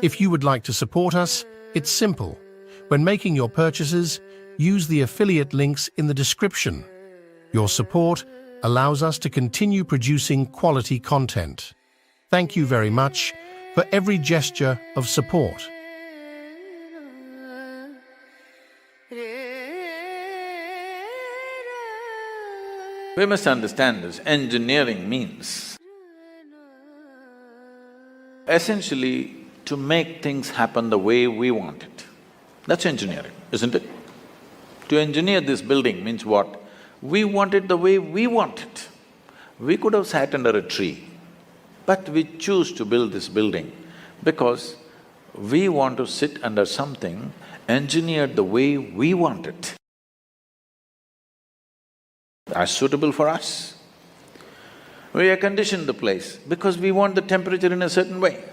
If you would like to support us, it's simple. When making your purchases, use the affiliate links in the description. Your support allows us to continue producing quality content. Thank you very much for every gesture of support. We must understand this, engineering means essentially to make things happen the way we want it. That's engineering, isn't it? To engineer this building means what? We want it the way we want it. We could have sat under a tree, but we choose to build this building because we want to sit under something engineered the way we want it, as suitable for us. We air conditioned the place because we want the temperature in a certain way.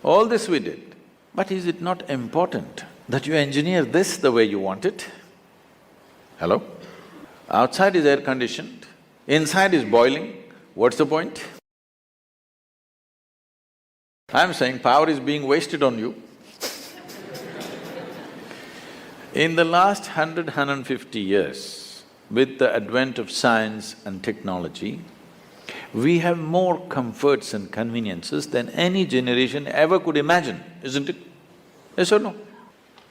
All this we did, but is it not important that you engineer this the way you want it? Hello? Outside is air conditioned, inside is boiling, what's the point? I'm saying power is being wasted on you. In the last 150 years, with the advent of science and technology, we have more comforts and conveniences than any generation ever could imagine, isn't it? Yes or no?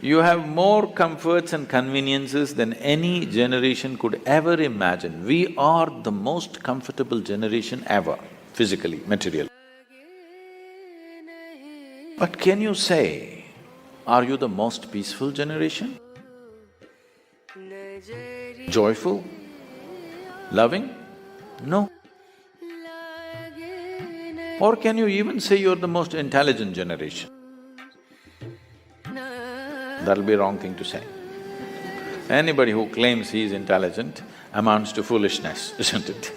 You have more comforts and conveniences than any generation could ever imagine. We are the most comfortable generation ever, physically, materially. But can you say, are you the most peaceful generation? Joyful? Loving? No. Or can you even say you're the most intelligent generation? That'll be a wrong thing to say. Anybody who claims he is intelligent amounts to foolishness, isn't it?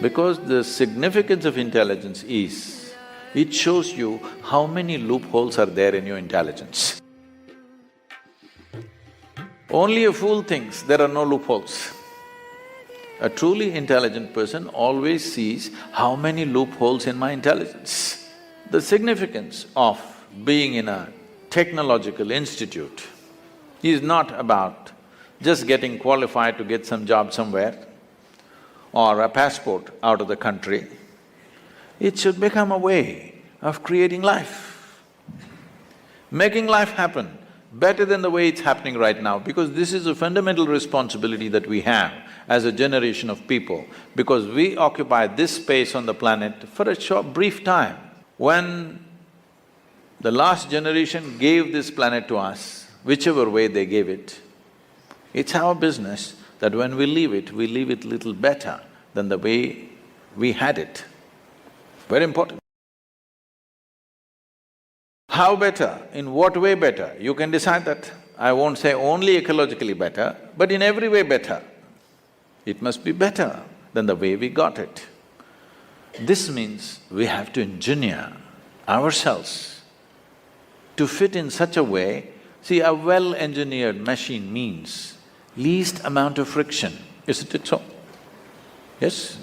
Because the significance of intelligence is, it shows you how many loopholes are there in your intelligence. Only a fool thinks there are no loopholes. A truly intelligent person always sees how many loopholes in my intelligence. The significance of being in a technological institute is not about just getting qualified to get some job somewhere or a passport out of the country. It should become a way of creating life, making life happen better than the way it's happening right now, because this is a fundamental responsibility that we have as a generation of people, because we occupy this space on the planet for a short, brief time. When the last generation gave this planet to us, whichever way they gave it, it's our business that when we leave it little better than the way we had it. Very important. How better? In what way better? You can decide that. I won't say only ecologically better, but in every way better. It must be better than the way we got it. This means we have to engineer ourselves to fit in such a way. See, a well-engineered machine means least amount of friction, isn't it so? Yes?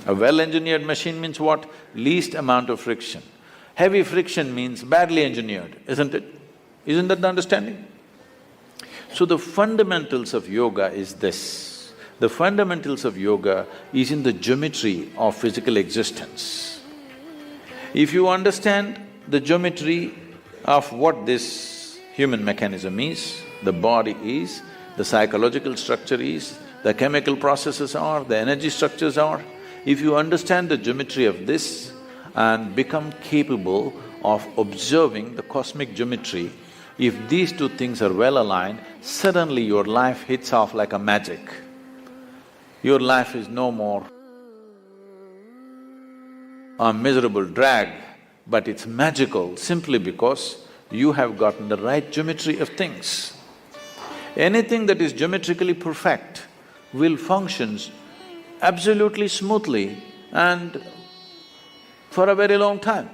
A well-engineered machine means what? Least amount of friction. Heavy friction means badly engineered, isn't it? Isn't that the understanding? So the fundamentals of yoga is this. The fundamentals of yoga is in the geometry of physical existence. If you understand the geometry of what this human mechanism is, the body is, the psychological structure is, the chemical processes are, the energy structures are, if you understand the geometry of this and become capable of observing the cosmic geometry, if these two things are well aligned, suddenly your life hits off like a magic. Your life is no more a miserable drag, but it's magical simply because you have gotten the right geometry of things. Anything that is geometrically perfect will function absolutely smoothly and for a very long time.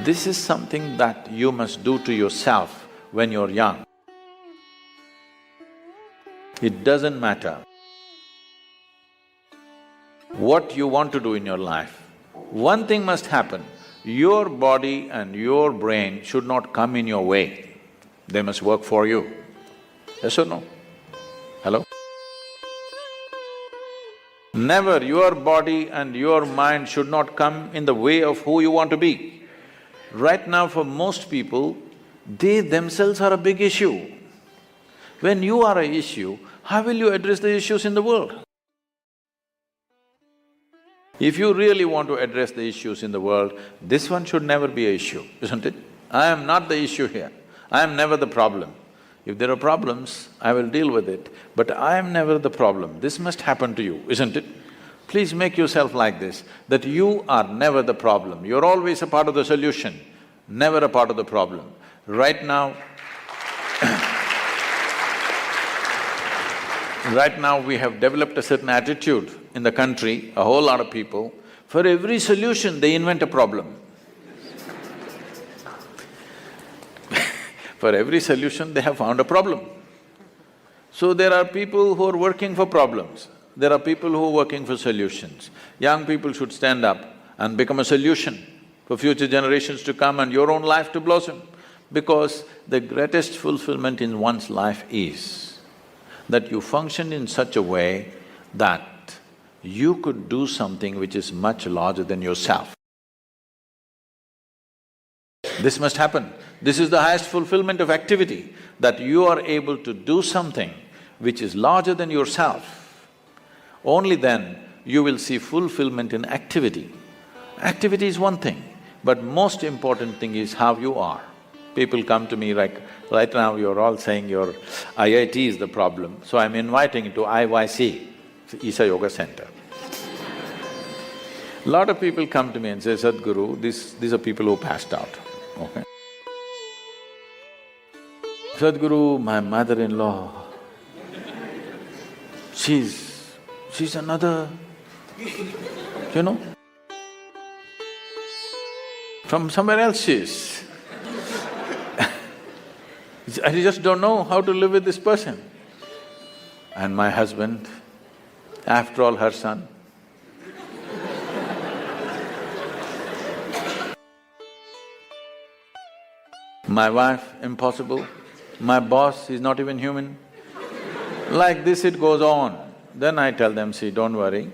This is something that you must do to yourself when you're young. It doesn't matter what you want to do in your life, one thing must happen, your body and your brain should not come in your way, they must work for you. Yes or no? Hello? Never your body and your mind should not come in the way of who you want to be. Right now for most people, they themselves are a big issue. When you are an issue, how will you address the issues in the world? If you really want to address the issues in the world, this one should never be an issue, isn't it? I am not the issue here, I am never the problem. If there are problems, I will deal with it, but I am never the problem. This must happen to you, isn't it? Please make yourself like this, that you are never the problem, you're always a part of the solution, never a part of the problem. Right now, right now we have developed a certain attitude in the country, a whole lot of people, for every solution they invent a problem. For every solution they have found a problem. So there are people who are working for problems, there are people who are working for solutions. Young people should stand up and become a solution for future generations to come and your own life to blossom. Because the greatest fulfillment in one's life is that you function in such a way that you could do something which is much larger than yourself. This must happen. This is the highest fulfillment of activity, that you are able to do something which is larger than yourself. Only then you will see fulfillment in activity. Activity is one thing, but most important thing is how you are. People come to me like, right now you're all saying your IIT is the problem, so I'm inviting you to IYC, Isha Yoga Center. Lot of people come to me and say, Sadhguru, these are people who passed out, okay? Sadhguru, my mother-in-law, she's another, you know, from somewhere else she is. I just don't know how to live with this person. And my husband, after all, her son. My wife, impossible. My boss, he's not even human. Like this it goes on. Then I tell them, see, don't worry.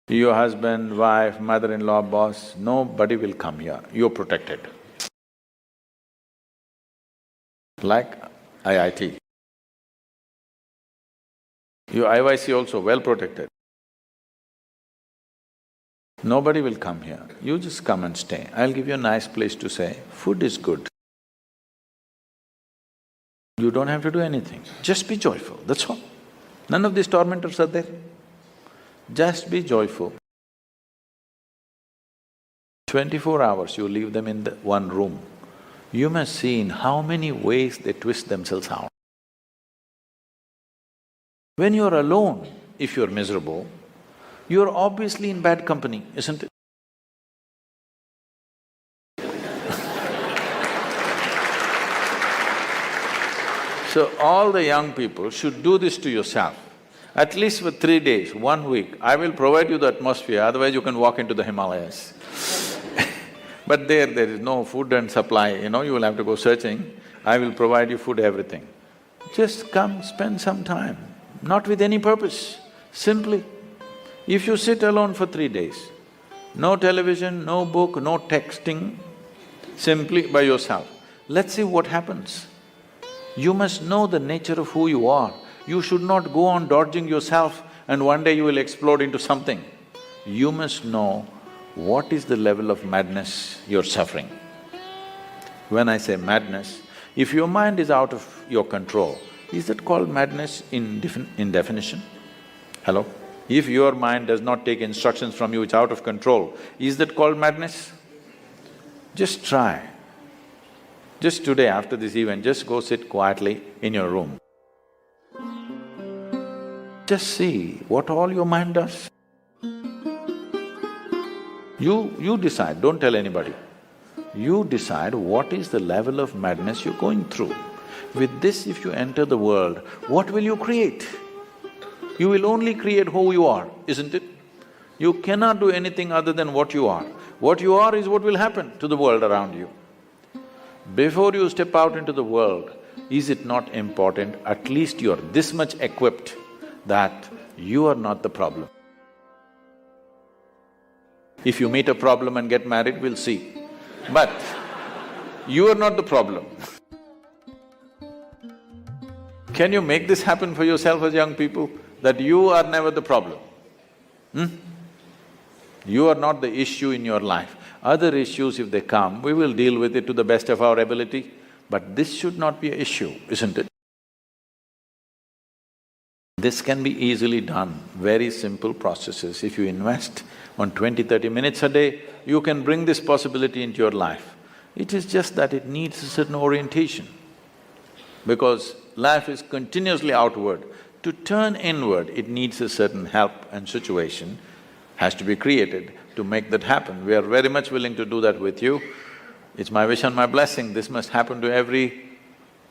Your husband, wife, mother-in-law, boss, nobody will come here, you're protected. Like IIT. Your IYC also well protected. Nobody will come here, you just come and stay. I'll give you a nice place to stay, food is good. You don't have to do anything, just be joyful, that's all. None of these tormentors are there. Just be joyful. 24 hours you leave them in the one room, you must see in how many ways they twist themselves out. When you're alone, if you're miserable, you're obviously in bad company, isn't it? So all the young people should do this to yourself. At least for 3 days, 1 week, I will provide you the atmosphere, otherwise you can walk into the Himalayas. But there is no food and supply, you know, you will have to go searching. I will provide you food, everything. Just come, spend some time, not with any purpose, simply. If you sit alone for 3 days, no television, no book, no texting, simply by yourself, let's see what happens. You must know the nature of who you are. You should not go on dodging yourself and one day you will explode into something. You must know what is the level of madness you're suffering. When I say madness, if your mind is out of your control, is that called madness in definition? Hello? If your mind does not take instructions from you, it's out of control, is that called madness? Just try. Just today after this event, just go sit quietly in your room. Just see what all your mind does. You decide, don't tell anybody. You decide what is the level of madness you're going through. With this, if you enter the world, what will you create? You will only create who you are, isn't it? You cannot do anything other than what you are. What you are is what will happen to the world around you. Before you step out into the world, is it not important, at least you're this much equipped that you are not the problem. If you meet a problem and get married, we'll see. But you are not the problem. Can you make this happen for yourself as young people, that you are never the problem? You are not the issue in your life. Other issues, if they come, we will deal with it to the best of our ability, but this should not be an issue, isn't it? This can be easily done, very simple processes. If you invest on 20–30 minutes a day, you can bring this possibility into your life. It is just that it needs a certain orientation, because life is continuously outward. To turn inward, it needs a certain help and situation has to be created to make that happen. We are very much willing to do that with you. It's my wish and my blessing, this must happen to every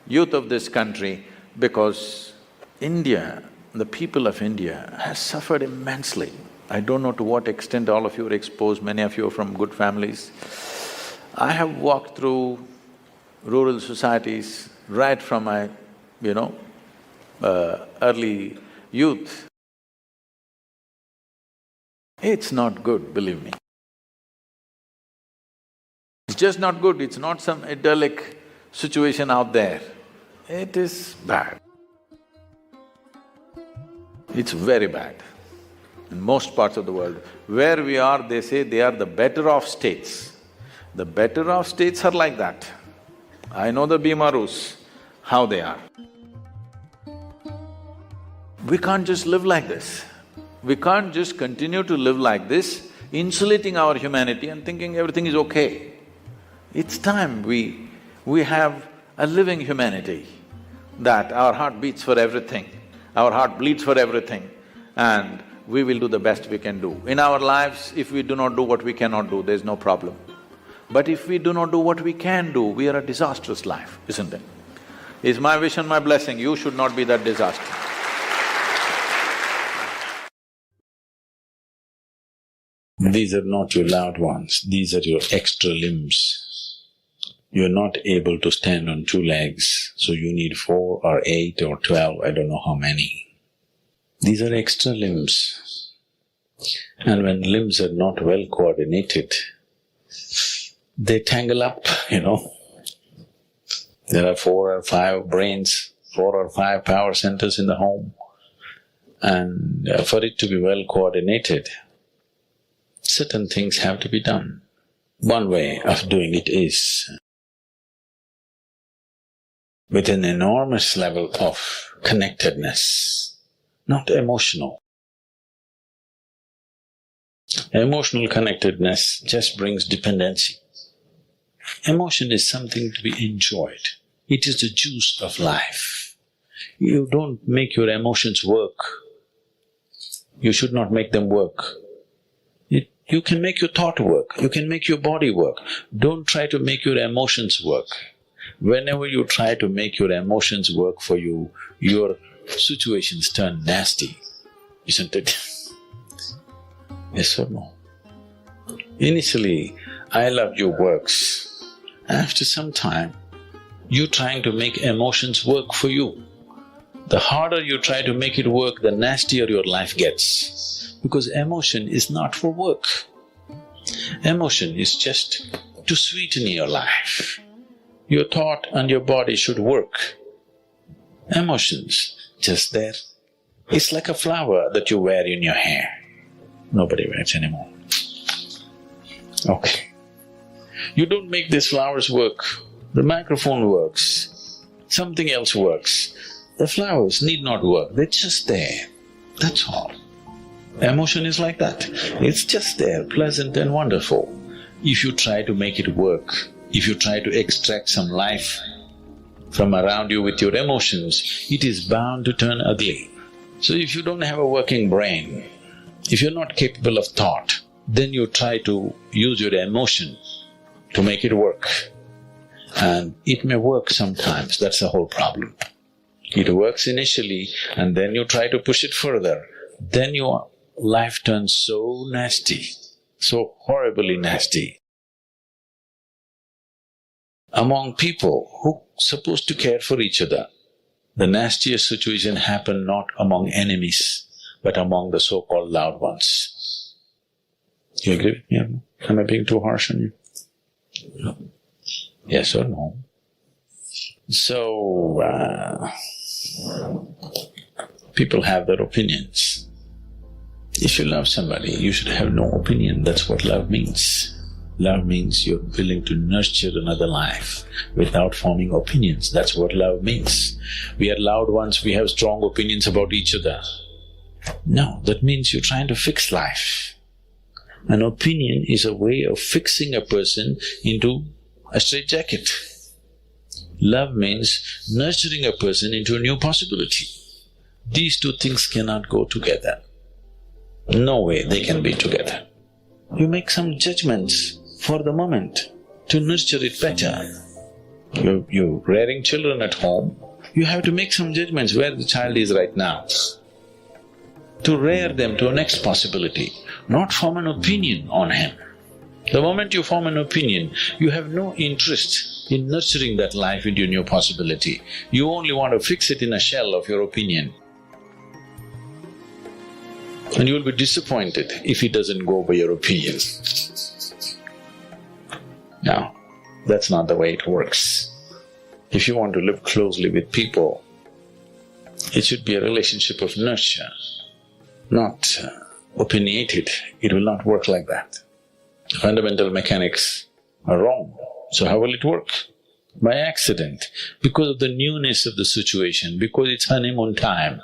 youth of this country, because India, the people of India has suffered immensely. I don't know to what extent all of you are exposed, many of you are from good families. I have walked through rural societies right from my, early youth. It's not good, believe me. It's just not good, it's not some idyllic situation out there. It is bad. It's very bad in most parts of the world. Where we are, they say they are the better off states. The better off states are like that. I know the Bimarus, how they are. We can't just live like this. We can't just continue to live like this, insulating our humanity and thinking everything is okay. It's time we have a living humanity, that our heart beats for everything, our heart bleeds for everything, and we will do the best we can do. In our lives, if we do not do what we cannot do, there's no problem. But if we do not do what we can do, we are a disastrous life, isn't it? It's my wish and my blessing, you should not be that disaster. These are not your loved ones, these are your extra limbs. You're not able to stand on 2 legs, so you need 4 or 8 or 12, I don't know how many. These are extra limbs. And when limbs are not well coordinated, they tangle up, There are 4 or 5 brains, 4 or 5 power centers in the home. And for it to be well coordinated, certain things have to be done. One way of doing it is with an enormous level of connectedness, not emotional. Emotional connectedness just brings dependency. Emotion is something to be enjoyed. It is the juice of life. You don't make your emotions work. You should not make them work. You can make your thought work, you can make your body work. Don't try to make your emotions work. Whenever you try to make your emotions work for you, your situations turn nasty, isn't it? Yes or no? Initially, I loved your works. After some time, you're trying to make emotions work for you. The harder you try to make it work, the nastier your life gets. Because emotion is not for work. Emotion is just to sweeten your life. Your thought and your body should work. Emotions, just there. It's like a flower that you wear in your hair. Nobody wears anymore. Okay. You don't make these flowers work. The microphone works. Something else works. The flowers need not work, they're just there. That's all. Emotion is like that. It's just there, pleasant and wonderful. If you try to make it work, if you try to extract some life from around you with your emotions, it is bound to turn ugly. So if you don't have a working brain, if you're not capable of thought, then you try to use your emotion to make it work. And it may work sometimes, that's the whole problem. It works initially and then you try to push it further, then your life turns so nasty, so horribly nasty. Among people who are supposed to care for each other, the nastiest situation happen not among enemies, but among the so-called loved ones. You agree with me? Am I being too harsh on you? No. Yes or no? So, people have their opinions. If you love somebody, you should have no opinion. That's what love means. Love means you're willing to nurture another life without forming opinions. That's what love means. We are loved ones, we have strong opinions about each other. No, that means you're trying to fix life. An opinion is a way of fixing a person into a straitjacket. Love means nurturing a person into a new possibility. These two things cannot go together. No way they can be together. You make some judgments for the moment to nurture it better. You're rearing children at home, you have to make some judgments where the child is right now, to rear them to a next possibility, not form an opinion on him. The moment you form an opinion, you have no interest in nurturing that life into a new possibility. You only want to fix it in a shell of your opinion. And you will be disappointed if it doesn't go by your opinion. No, that's not the way it works. If you want to live closely with people, it should be a relationship of nurture, not opinionated. It will not work like that. Fundamental mechanics are wrong. So how will it work? By accident, because of the newness of the situation, because it's honeymoon time.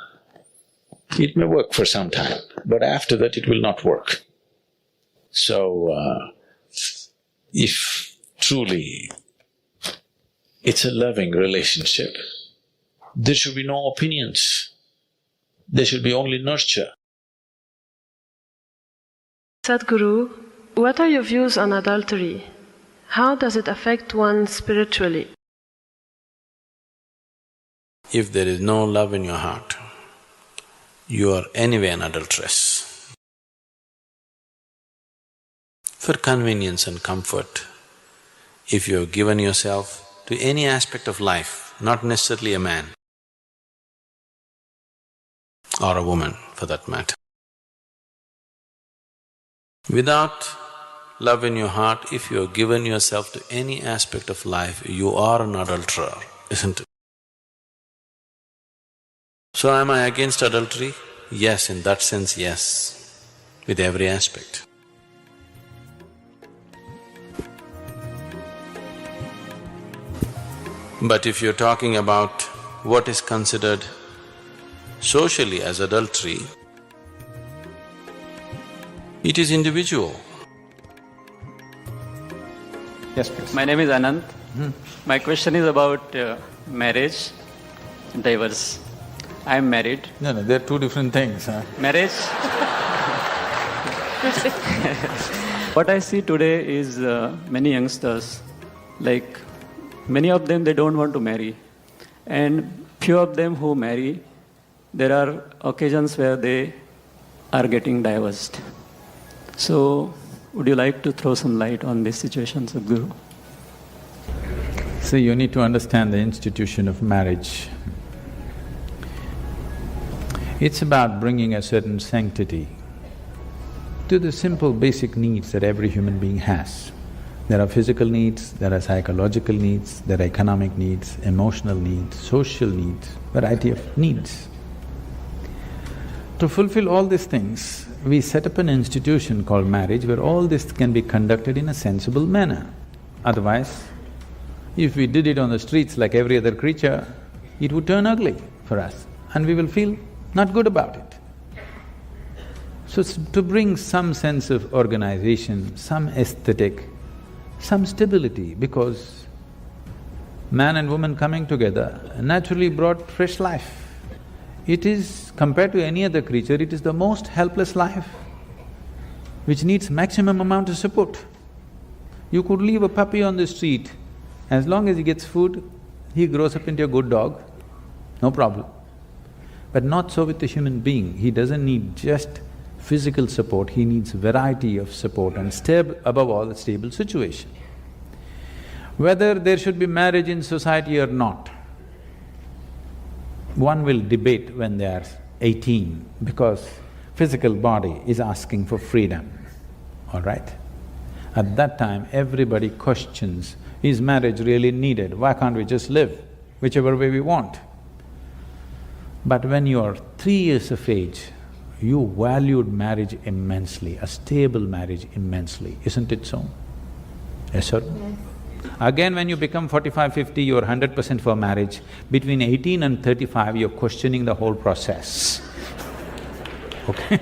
It may work for some time, but after that it will not work. So, if truly it's a loving relationship, there should be no opinions, there should be only nurture. Sadhguru, what are your views on adultery? How does it affect one spiritually? If there is no love in your heart, you are anyway an adulteress. For convenience and comfort, if you have given yourself to any aspect of life, not necessarily a man or a woman for that matter, without love in your heart, if you have given yourself to any aspect of life, you are an adulterer, isn't it? So am I against adultery? Yes, in that sense, yes, with every aspect. But if you're talking about what is considered socially as adultery, it is individual. Yes, please. My name is Anand. My question is about marriage, divorce. I am married. No, they're two different things, huh? Marriage. What I see today is many youngsters, like many of them they don't want to marry, and few of them who marry, there are occasions where they are getting divorced. So, would you like to throw some light on this situation, Sadhguru? So you need to understand the institution of marriage. It's about bringing a certain sanctity to the simple basic needs that every human being has. There are physical needs, there are psychological needs, there are economic needs, emotional needs, social needs, variety of needs. To fulfill all these things, we set up an institution called marriage where all this can be conducted in a sensible manner. Otherwise, if we did it on the streets like every other creature, it would turn ugly for us and we will feel not good about it. So to bring some sense of organization, some aesthetic, some stability, because man and woman coming together naturally brought fresh life. It is, compared to any other creature, it is the most helpless life, which needs maximum amount of support. You could leave a puppy on the street, as long as he gets food, he grows up into a good dog. no problem. But not so with the human being. He doesn't need just physical support, he needs variety of support and above all, a stable situation. Whether there should be marriage in society or not, one will debate when they are 18 because physical body is asking for freedom, all right? At that time, everybody questions, is marriage really needed? Why can't we just live whichever way we want? But when you are 3 years of age, you valued marriage immensely, a stable marriage immensely, isn't it so? Yes, sir? Yes. Again, when you become 45, 50, you're 100% for marriage. Between 18 and 35, you're questioning the whole process, okay?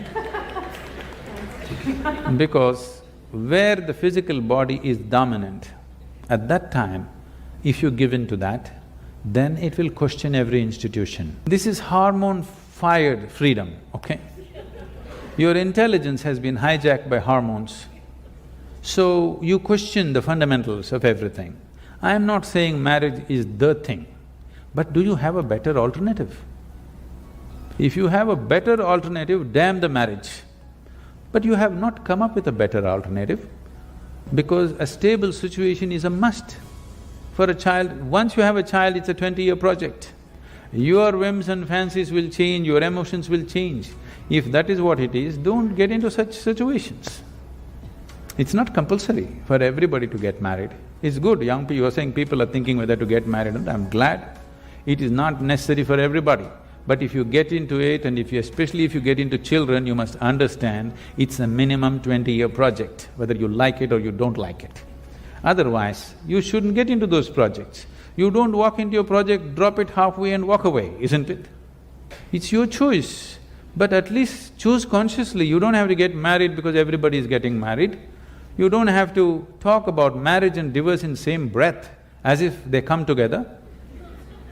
Because where the physical body is dominant, at that time, if you give in to that, then it will question every institution. This is hormone-fired freedom, okay? Your intelligence has been hijacked by hormones, so you question the fundamentals of everything. I am not saying marriage is the thing, but do you have a better alternative? If you have a better alternative, damn the marriage. But you have not come up with a better alternative because a stable situation is a must. For a child, once you have a child, it's a 20-year project. Your whims and fancies will change, your emotions will change. If that is what it is, don't get into such situations. It's not compulsory for everybody to get married. It's good, young people, you are saying people are thinking whether to get married, and I'm glad. It is not necessary for everybody. But if you get into it and especially if you get into children, you must understand it's a minimum 20-year project, whether you like it or you don't like it. Otherwise, you shouldn't get into those projects. You don't walk into your project, drop it halfway and walk away, isn't it? It's your choice, but at least choose consciously. You don't have to get married because everybody is getting married. You don't have to talk about marriage and divorce in same breath as if they come together.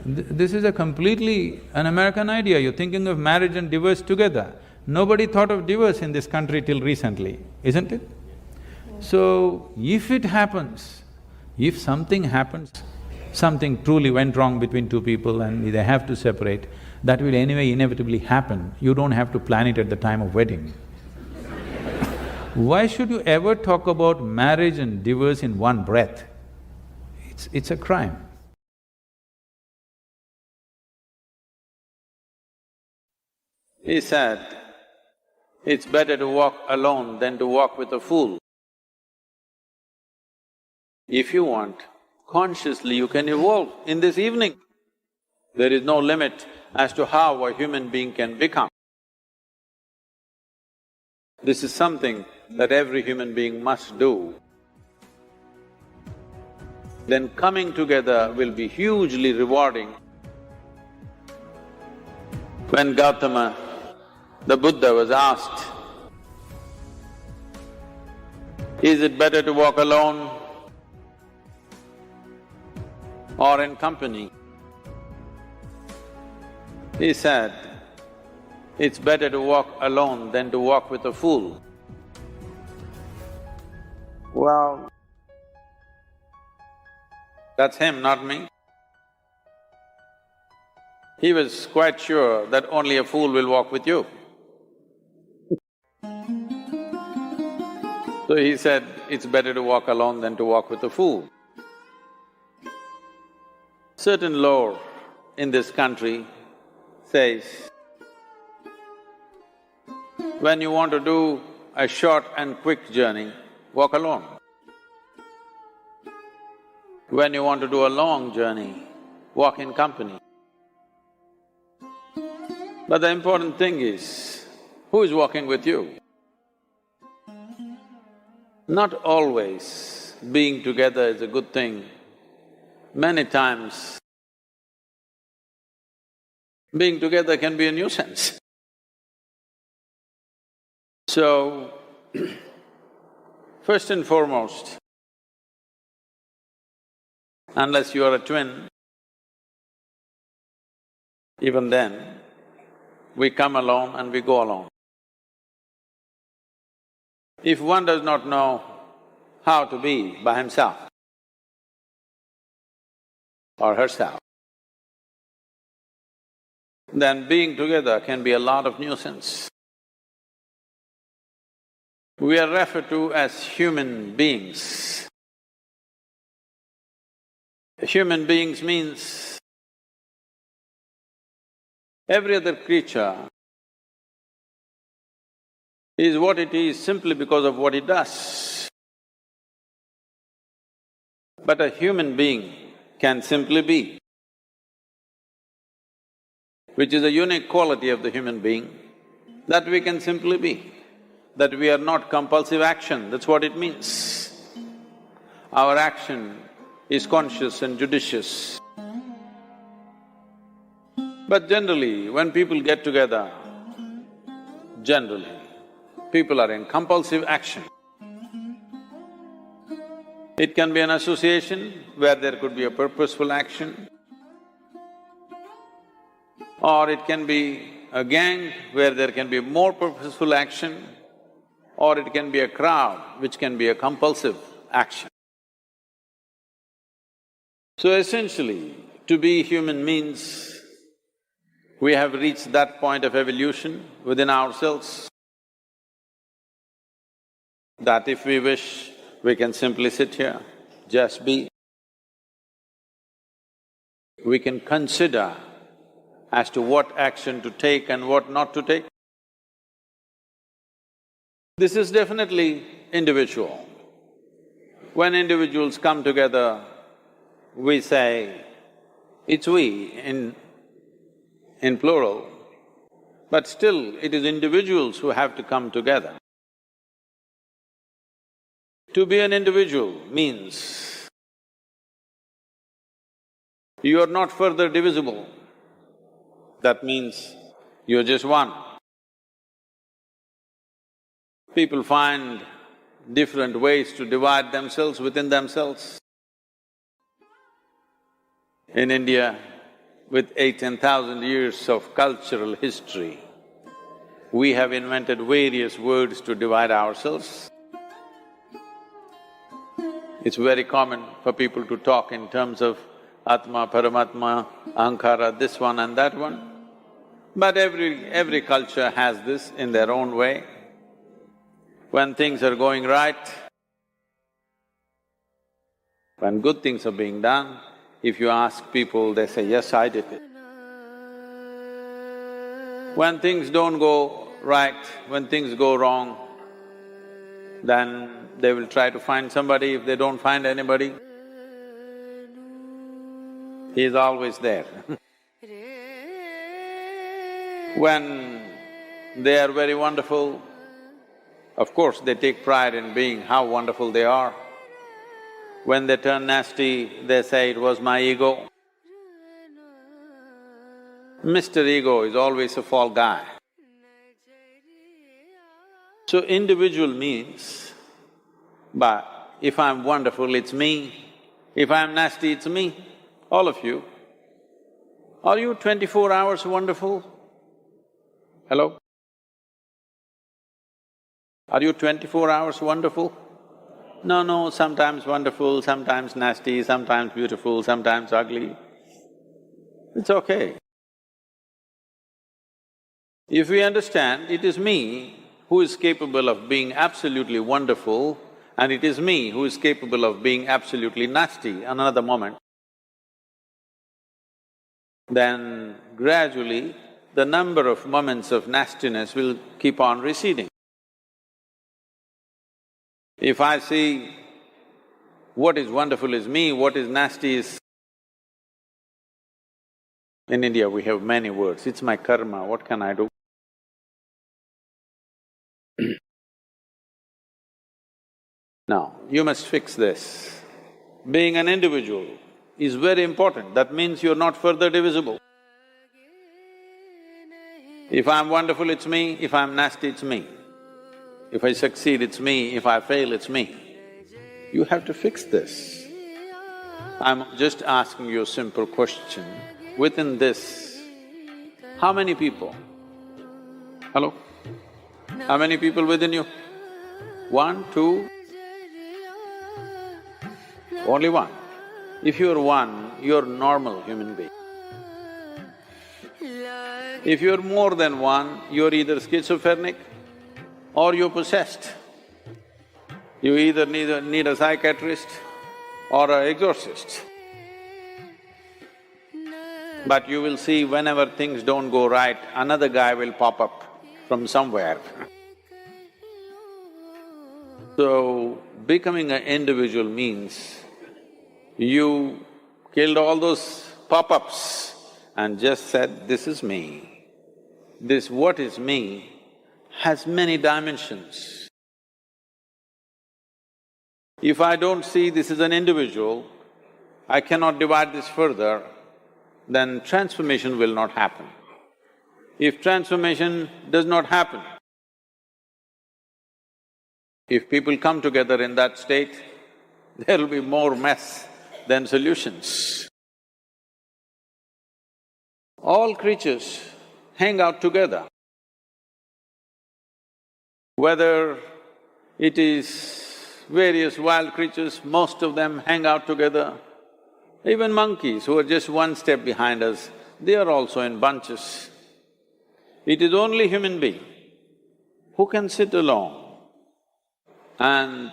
This is a completely an American idea, you're thinking of marriage and divorce together. Nobody thought of divorce in this country till recently, isn't it? So, if it happens, if something happens, something truly went wrong between two people and they have to separate, that will anyway inevitably happen. You don't have to plan it at the time of wedding. Why should you ever talk about marriage and divorce in one breath? It's a crime. He said, it's better to walk alone than to walk with a fool. If you want, consciously you can evolve in this evening. There is no limit as to how a human being can become. This is something that every human being must do. Then coming together will be hugely rewarding. When Gautama, the Buddha, was asked, is it better to walk alone or in company? He said, it's better to walk alone than to walk with a fool. Well, that's him, not me. He was quite sure that only a fool will walk with you. So he said, it's better to walk alone than to walk with a fool. Certain lore in this country says, when you want to do a short and quick journey, walk alone. When you want to do a long journey, walk in company. But the important thing is, who is walking with you? Not always being together is a good thing. Many times, being together can be a nuisance. So, first and foremost, unless you are a twin, even then, we come alone and we go alone. If one does not know how to be by himself or herself, then being together can be a lot of nuisance. We are referred to as human beings. Human beings means every other creature is what it is simply because of what it does. But a human being can simply be, which is a unique quality of the human being, that we can simply be, that we are not compulsive action, that's what it means. Our action is conscious and judicious. But generally, when people get together, generally, people are in compulsive action. It can be an association where there could be a purposeful action, or it can be a gang where there can be more purposeful action, or it can be a crowd which can be a compulsive action. So essentially, to be human means we have reached that point of evolution within ourselves that if we wish, we can simply sit here, just be. We can consider as to what action to take and what not to take. This is definitely individual. When individuals come together, we say, it's we in plural, but still it is individuals who have to come together. To be an individual means you are not further divisible. That means you're just one. People find different ways to divide themselves within themselves. In India, with 10,000 years of cultural history, we have invented various words to divide ourselves. It's very common for people to talk in terms of Atma, Paramatma, Ahankara, this one and that one. But every culture has this in their own way. When things are going right, when good things are being done, if you ask people, they say, yes, I did it. When things don't go right, when things go wrong, then they will try to find somebody. If they don't find anybody, he is always there. When they are very wonderful, of course they take pride in being how wonderful they are. When they turn nasty, they say, it was my ego. Mr. Ego is always a fall guy. So individual means, but if I'm wonderful, it's me. If I'm nasty, it's me. All of you. Are you 24 hours wonderful? Hello? Are you 24 hours wonderful? No, sometimes wonderful, sometimes nasty, sometimes beautiful, sometimes ugly. It's okay. If we understand, it is me who is capable of being absolutely wonderful and it is me who is capable of being absolutely nasty another moment, then gradually the number of moments of nastiness will keep on receding. If I see what is wonderful is me, what is nasty is… In India we have many words, it's my karma, what can I do? Now, you must fix this. Being an individual is very important, that means you're not further divisible. If I'm wonderful, it's me, if I'm nasty, it's me. If I succeed, it's me, if I fail, it's me. You have to fix this. I'm just asking you a simple question. Within this, how many people? Hello? How many people within you? 1, 2? Only one. If you're one, you're a normal human being. If you're more than one, you're either schizophrenic or you're possessed. You either need a psychiatrist or an exorcist. But you will see whenever things don't go right, another guy will pop up from somewhere. So, becoming an individual means you killed all those pop-ups and just said, this is me. This what is me has many dimensions. If I don't see this as an individual, I cannot divide this further, then transformation will not happen. If transformation does not happen, if people come together in that state, there will be more mess than solutions. All creatures hang out together. Whether it is various wild creatures, most of them hang out together. Even monkeys, who are just one step behind us, they are also in bunches. It is only human being who can sit alone and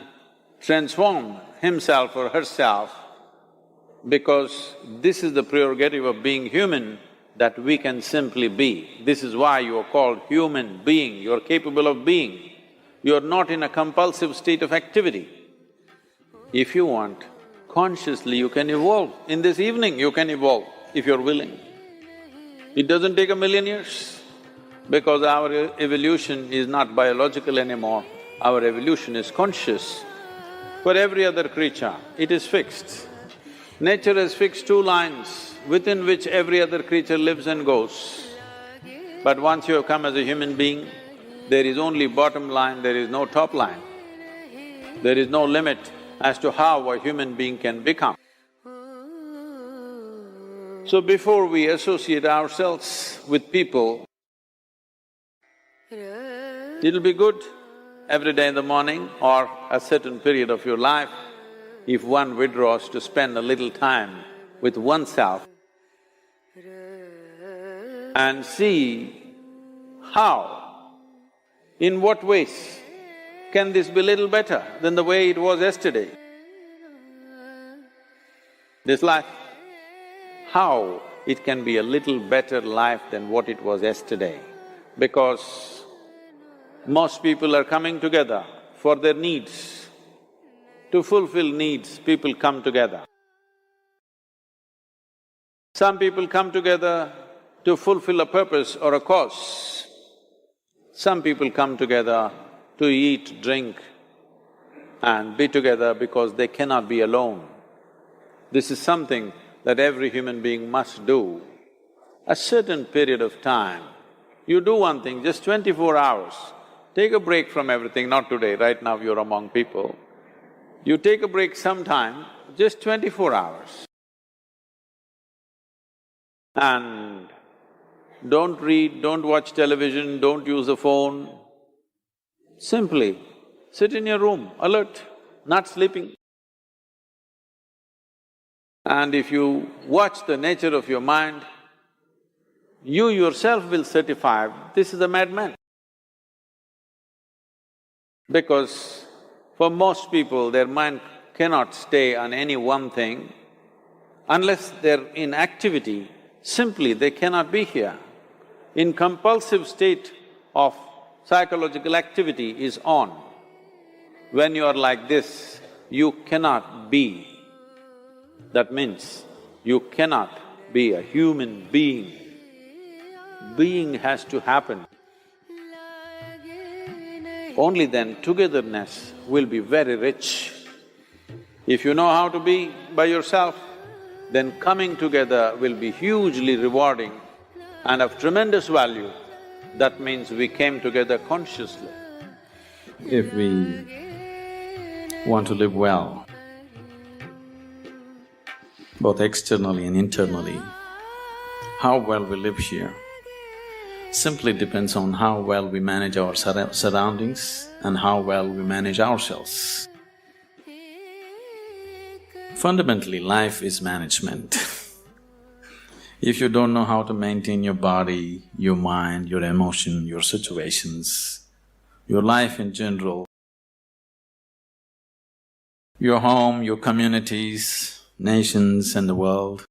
transform himself or herself, because this is the prerogative of being human, that we can simply be. This is why you are called human being, you are capable of being. You are not in a compulsive state of activity. If you want, consciously you can evolve. In this evening you can evolve, if you're willing. It doesn't take 1,000,000 years, because our evolution is not biological anymore, our evolution is conscious. For every other creature, it is fixed. Nature has fixed 2 lines within which every other creature lives and goes. But once you have come as a human being, there is only bottom line, there is no top line. There is no limit as to how a human being can become. So before we associate ourselves with people, it'll be good every day in the morning or a certain period of your life, if one withdraws, to spend a little time with oneself and see how, in what ways can this be little better than the way it was yesterday? This life, how it can be a little better life than what it was yesterday, because most people are coming together for their needs. To fulfill needs, people come together. Some people come together to fulfill a purpose or a cause. Some people come together to eat, drink and be together because they cannot be alone. This is something that every human being must do. A certain period of time, you do one thing, just 24 hours, take a break from everything, not today, right now you're among people. You take a break sometime, just 24 hours. And don't read, don't watch television, don't use the phone. Simply sit in your room, alert, not sleeping. And if you watch the nature of your mind, you yourself will certify, this is a madman. Because for most people, their mind cannot stay on any one thing. Unless they're in activity, simply they cannot be here. In compulsive state of psychological activity is on. When you are like this, you cannot be. That means you cannot be a human being. Being has to happen. Only then togetherness will be very rich. If you know how to be by yourself, then coming together will be hugely rewarding and of tremendous value. That means we came together consciously. If we want to live well, both externally and internally, how well we live here simply depends on how well we manage our surroundings and how well we manage ourselves. Fundamentally, life is management. If you don't know how to maintain your body, your mind, your emotion, your situations, your life in general, your home, your communities, nations and the world,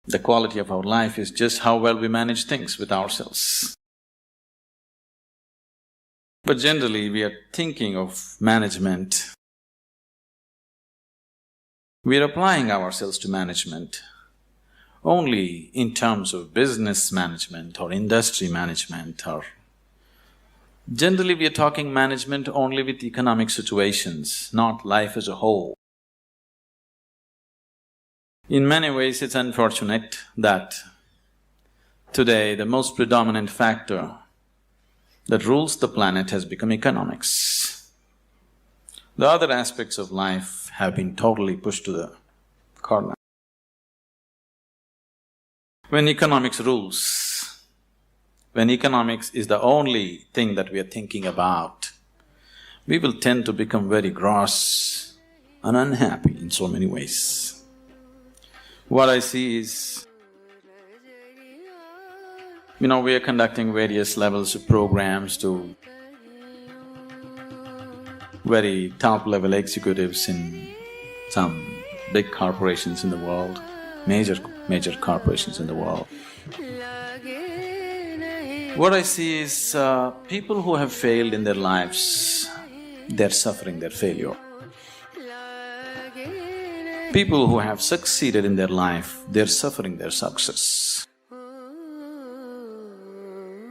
the quality of our life is just how well we manage things with ourselves. But generally, we are thinking of management. We are applying ourselves to management only in terms of business management or industry management or… Generally, we are talking management only with economic situations, not life as a whole. In many ways, it's unfortunate that today the most predominant factor that rules the planet has become economics. The other aspects of life have been totally pushed to the corner. When economics rules, when economics is the only thing that we are thinking about, we will tend to become very gross and unhappy in so many ways. What I see is, we are conducting various levels of programs to very top-level executives in some big corporations in the world, major corporations in the world. What I see is, people who have failed in their lives, they're suffering their failure. People who have succeeded in their life, they're suffering their success.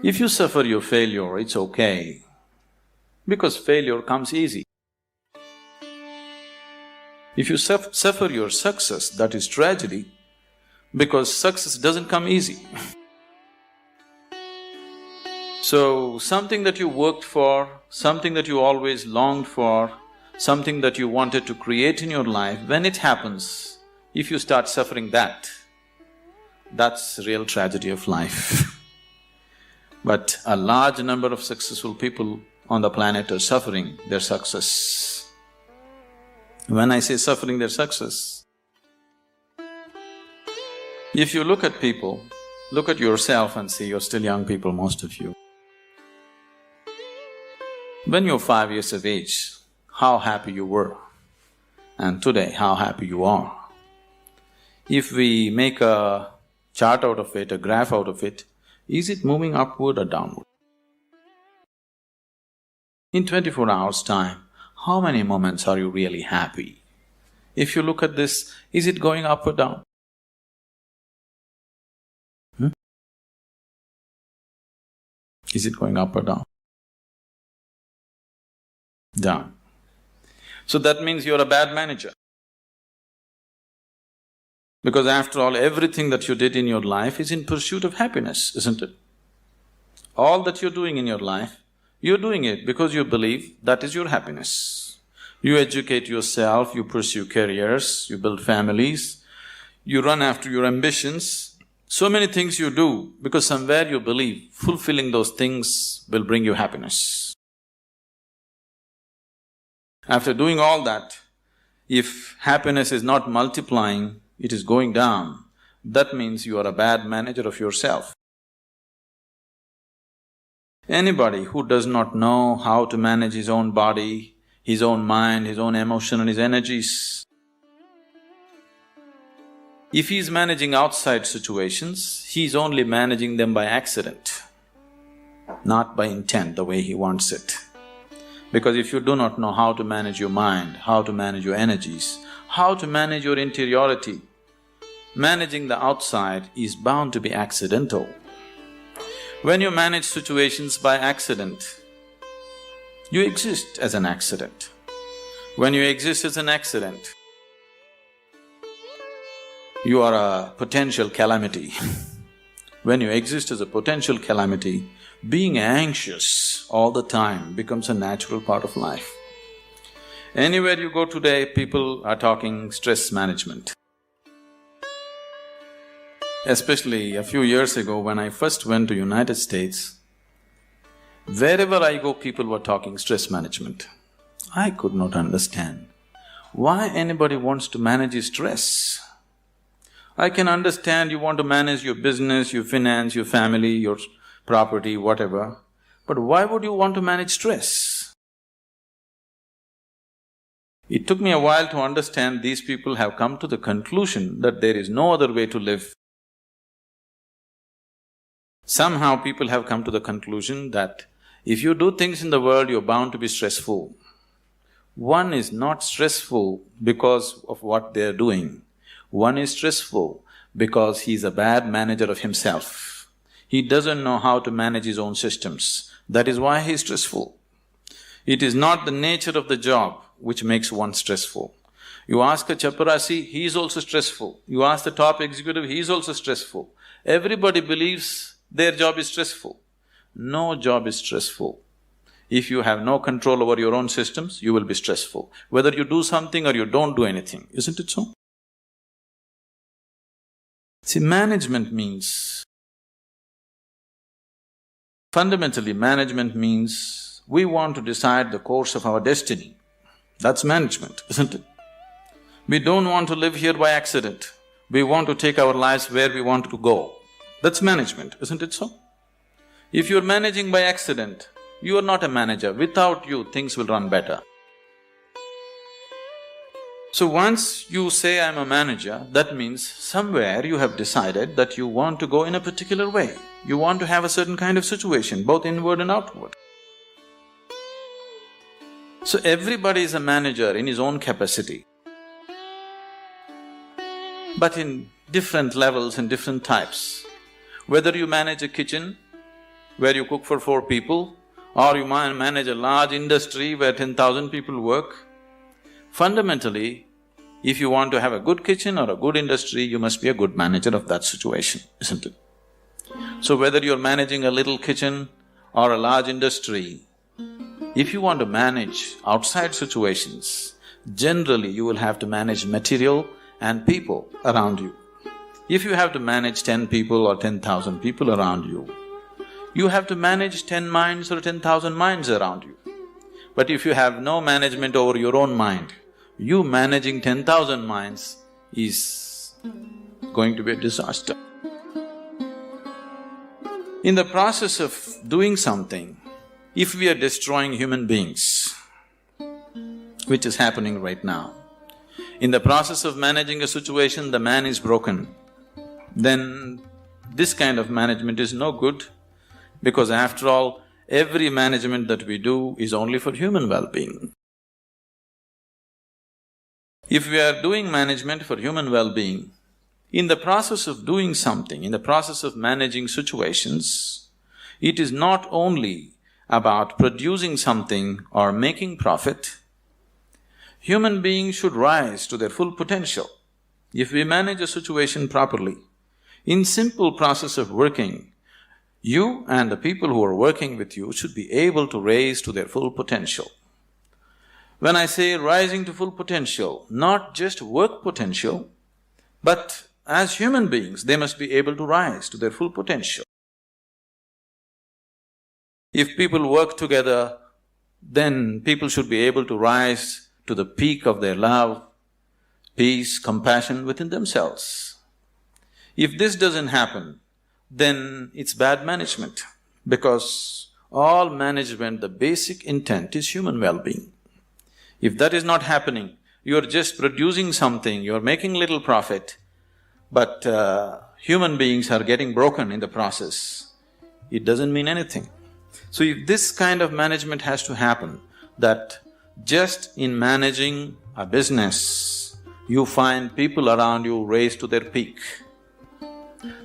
If you suffer your failure, it's okay, because failure comes easy. If you suffer your success, that is tragedy, because success doesn't come easy. So, something that you worked for, something that you always longed for, something that you wanted to create in your life, when it happens, if you start suffering that, that's the real tragedy of life. But a large number of successful people on the planet are suffering their success. When I say suffering their success, if you look at people, look at yourself and see, you're still young people, most of you. When you're 5 years of age, how happy you were, and today how happy you are. If we make a chart out of it, a graph out of it, is it moving upward or downward? In 24 hours' time, how many moments are you really happy? If you look at this, is it going up or down? Is it going up or down? Down. So that means you're a bad manager. Because after all, everything that you did in your life is in pursuit of happiness, isn't it? All that you're doing in your life, you're doing it because you believe that is your happiness. You educate yourself, you pursue careers, you build families, you run after your ambitions. So many things you do because somewhere you believe fulfilling those things will bring you happiness. After doing all that, if happiness is not multiplying, it is going down, that means you are a bad manager of yourself. Anybody who does not know how to manage his own body, his own mind, his own emotion and his energies, if he is managing outside situations, he is only managing them by accident, not by intent, the way he wants it. Because if you do not know how to manage your mind, how to manage your energies, how to manage your interiority, managing the outside is bound to be accidental. When you manage situations by accident, you exist as an accident. When you exist as an accident, you are a potential calamity. When you exist as a potential calamity, being anxious all the time becomes a natural part of life. Anywhere you go today, people are talking stress management. Especially a few years ago when I first went to United States, wherever I go, people were talking stress management. I could not understand why anybody wants to manage his stress. I can understand you want to manage your business, your finance, your family, your property, whatever, but why would you want to manage stress? It took me a while to understand these people have come to the conclusion that there is no other way to live. Somehow people have come to the conclusion that if you do things in the world, you're bound to be stressful. One is not stressful because of what they're doing. One is stressful because he's a bad manager of himself. He doesn't know how to manage his own systems. That is why he's stressful. It is not the nature of the job which makes one stressful. You ask a chaparasi, he is also stressful. You ask the top executive, he is also stressful. Everybody believes their job is stressful. No job is stressful. If you have no control over your own systems, you will be stressful. Whether you do something or you don't do anything, isn't it so? See, management means… fundamentally, management means we want to decide the course of our destiny. That's management, isn't it? We don't want to live here by accident. We want to take our lives where we want to go. That's management, isn't it so? If you're managing by accident, you are not a manager. Without you, things will run better. So once you say, I'm a manager, that means somewhere you have decided that you want to go in a particular way. You want to have a certain kind of situation, both inward and outward. So everybody is a manager in his own capacity, but in different levels and different types. Whether you manage a kitchen where you cook for 4 people, or you manage a large industry where 10,000 people work, fundamentally, if you want to have a good kitchen or a good industry, you must be a good manager of that situation, isn't it? So whether you're managing a little kitchen or a large industry, if you want to manage outside situations, generally you will have to manage material and people around you. If you have to manage 10 people or 10,000 people around you, you have to manage 10 minds or 10,000 minds around you. But if you have no management over your own mind, you managing 10,000 minds is going to be a disaster. In the process of doing something, if we are destroying human beings, which is happening right now, in the process of managing a situation, the man is broken, then this kind of management is no good, because after all, every management that we do is only for human well-being. If we are doing management for human well-being, in the process of doing something, in the process of managing situations, it is not only about producing something or making profit. Human beings should rise to their full potential. If we manage a situation properly, in simple process of working, you and the people who are working with you should be able to raise to their full potential. When I say rising to full potential, not just work potential, but as human beings, they must be able to rise to their full potential. If people work together, then people should be able to rise to the peak of their love, peace, compassion within themselves. If this doesn't happen, then it's bad management, because all management, the basic intent is human well-being. If that is not happening, you're just producing something, you're making little profit, but human beings are getting broken in the process, it doesn't mean anything. So if this kind of management has to happen, that just in managing a business, you find people around you raise to their peak,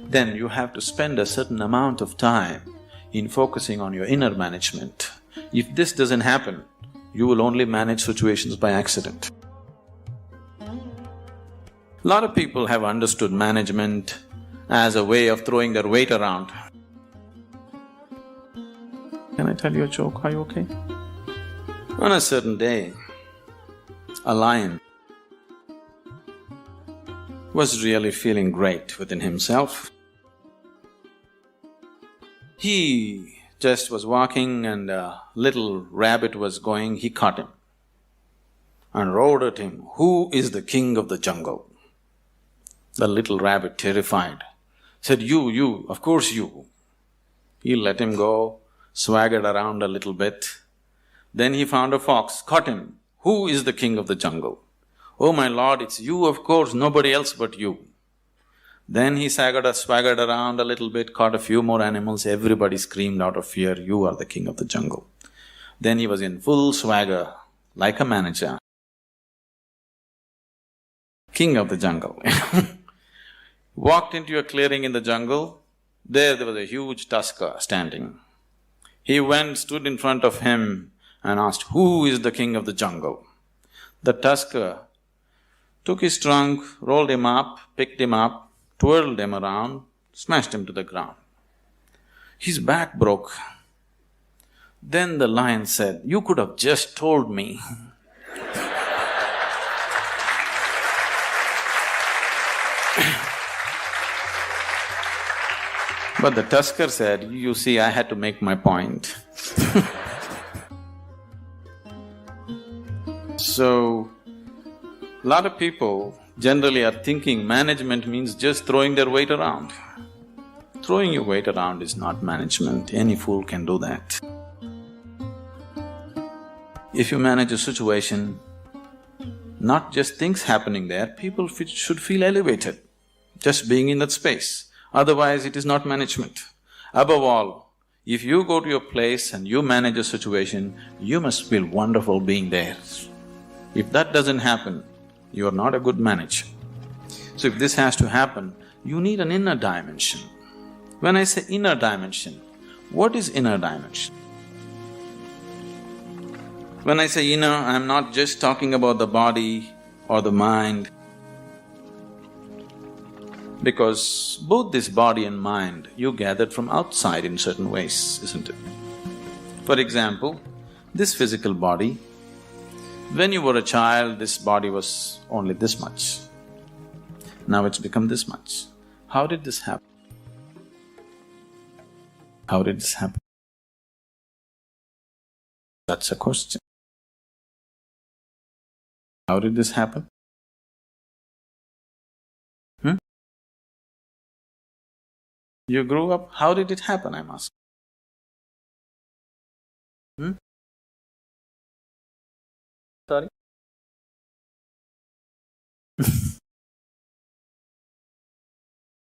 then you have to spend a certain amount of time in focusing on your inner management. If this doesn't happen, you will only manage situations by accident. A lot of people have understood management as a way of throwing their weight around. Can I tell you a joke? Are you okay? On a certain day, a lion was really feeling great within himself. He just was walking and a little rabbit was going, he caught him and roared at him, "Who is the king of the jungle?" The little rabbit, terrified, said, you, of course you. He let him go, swaggered around a little bit. Then he found a fox, caught him. Who is the king of the jungle? Oh my lord, it's you, of course, nobody else but you. Then he swaggered around a little bit, caught a few more animals, everybody screamed out of fear, you are the king of the jungle. Then he was in full swagger, like a manager. King of the jungle Walked into a clearing in the jungle, there was a huge tusker standing. He went, stood in front of him and asked, who is the king of the jungle? The tusker took his trunk, rolled him up, picked him up, twirled him around, smashed him to the ground. His back broke. Then the lion said, you could have just told me. But the tusker said, you see, I had to make my point. So, lot of people generally are thinking management means just throwing their weight around. Throwing your weight around is not management, any fool can do that. If you manage a situation, not just things happening there, people should feel elevated, just being in that space. Otherwise, it is not management. Above all, if you go to a place and you manage a situation, you must feel wonderful being there. If that doesn't happen, you are not a good manager. So if this has to happen, you need an inner dimension. When I say inner dimension, what is inner dimension? When I say inner, I'm not just talking about the body or the mind, because both this body and mind you gathered from outside in certain ways, isn't it? For example, this physical body, when you were a child, this body was only this much. Now it's become this much. How did this happen? How did this happen? That's a question. How did this happen? You grew up, how did it happen, I'm asking? Sorry?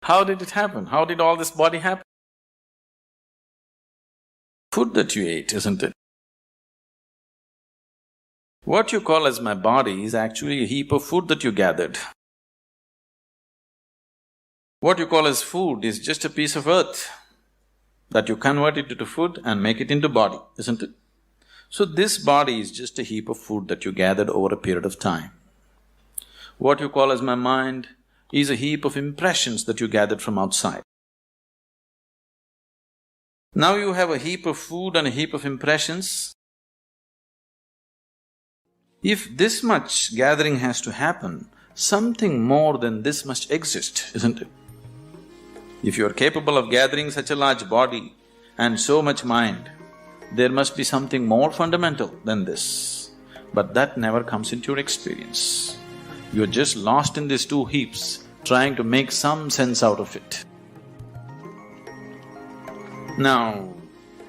How did it happen? How did all this body happen? Food that you ate, isn't it? What you call as my body is actually a heap of food that you gathered. What you call as food is just a piece of earth that you convert it into food and make it into body, isn't it? So this body is just a heap of food that you gathered over a period of time. What you call as my mind is a heap of impressions that you gathered from outside. Now you have a heap of food and a heap of impressions. If this much gathering has to happen, something more than this must exist, isn't it? If you are capable of gathering such a large body and so much mind, there must be something more fundamental than this. But that never comes into your experience. You're just lost in these two heaps, trying to make some sense out of it. Now,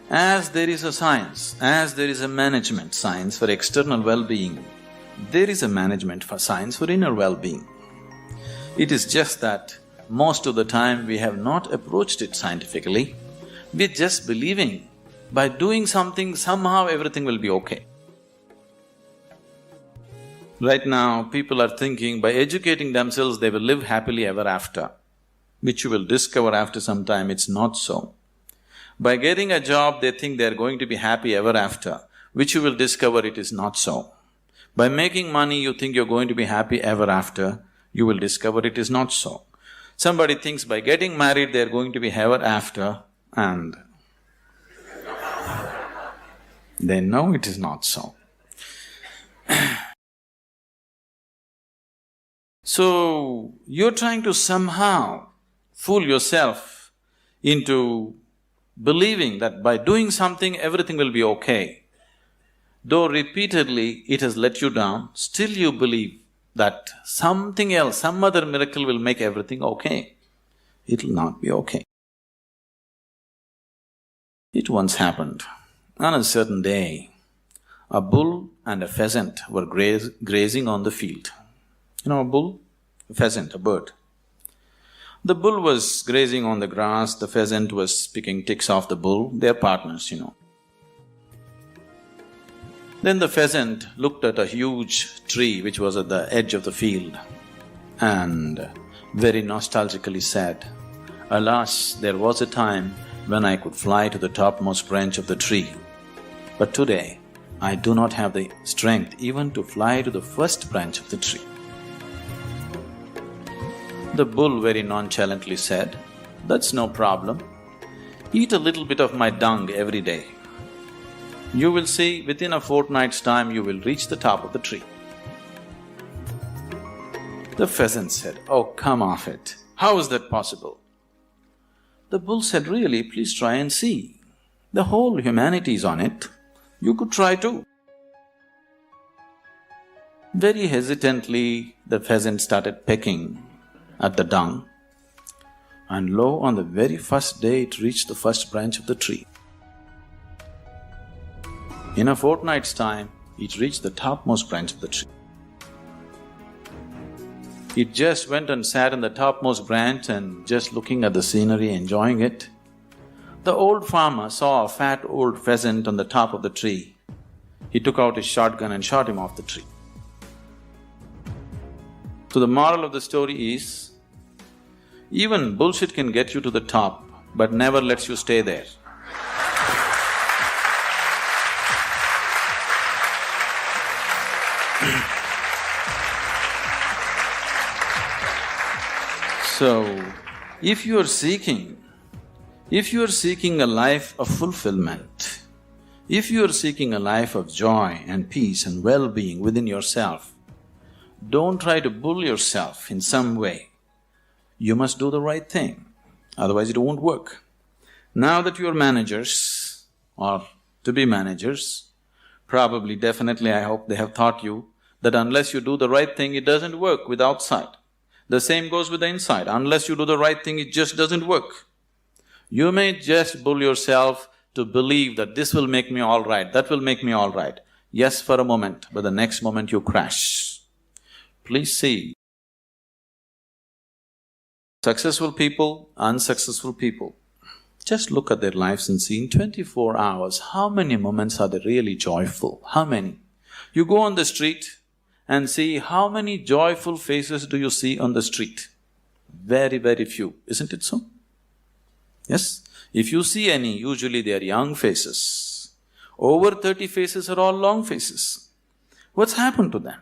as there is a science, as there is a management science for external well-being, there is a management for science for inner well-being. It is just that most of the time we have not approached it scientifically, we're just believing by doing something somehow everything will be okay. Right now, people are thinking by educating themselves they will live happily ever after, which you will discover after some time it's not so. By getting a job, they think they're going to be happy ever after, which you will discover it is not so. By making money, you think you're going to be happy ever after, you will discover it is not so. Somebody thinks by getting married they're going to be ever after, and they know it is not so. So, you're trying to somehow fool yourself into believing that by doing something everything will be okay. Though repeatedly it has let you down, still you believe that something else, some other miracle will make everything okay. It'll not be okay. It once happened. On a certain day, a bull and a pheasant were grazing on the field. You know a bull? A pheasant, a bird. The bull was grazing on the grass, the pheasant was picking ticks off the bull, they're partners, Then the pheasant looked at a huge tree which was at the edge of the field and very nostalgically said, "Alas, there was a time when I could fly to the topmost branch of the tree, but today I do not have the strength even to fly to the first branch of the tree." The bull very nonchalantly said, "That's no problem. Eat a little bit of my dung every day. You will see, within a fortnight's time you will reach the top of the tree." The pheasant said, "Oh, come off it. How is that possible?" The bull said, "Really, please try and see. The whole humanity is on it. You could try too." Very hesitantly, the pheasant started pecking at the dung, and lo, on the very first day it reached the first branch of the tree. In a fortnight's time, it reached the topmost branch of the tree. It just went and sat on the topmost branch and just looking at the scenery, enjoying it. The old farmer saw a fat old pheasant on the top of the tree. He took out his shotgun and shot him off the tree. So the moral of the story is, even bullshit can get you to the top, but never lets you stay there. So, if you are seeking a life of fulfillment, if you are seeking a life of joy and peace and well-being within yourself, don't try to bull yourself in some way. You must do the right thing, otherwise it won't work. Now that you are managers or to be managers, probably, definitely, I hope they have taught you that unless you do the right thing, it doesn't work with outside. The same goes with the inside. Unless you do the right thing, it just doesn't work. You may just bull yourself to believe that this will make me all right, that will make me all right. Yes, for a moment, but the next moment you crash. Please see, successful people, unsuccessful people, just look at their lives and see in 24 hours, how many moments are they really joyful? How many? You go on the street and see how many joyful faces do you see on the street? Very, very few, isn't it so? Yes? If you see any, usually they are young faces. Over 30 faces are all long faces. What's happened to them?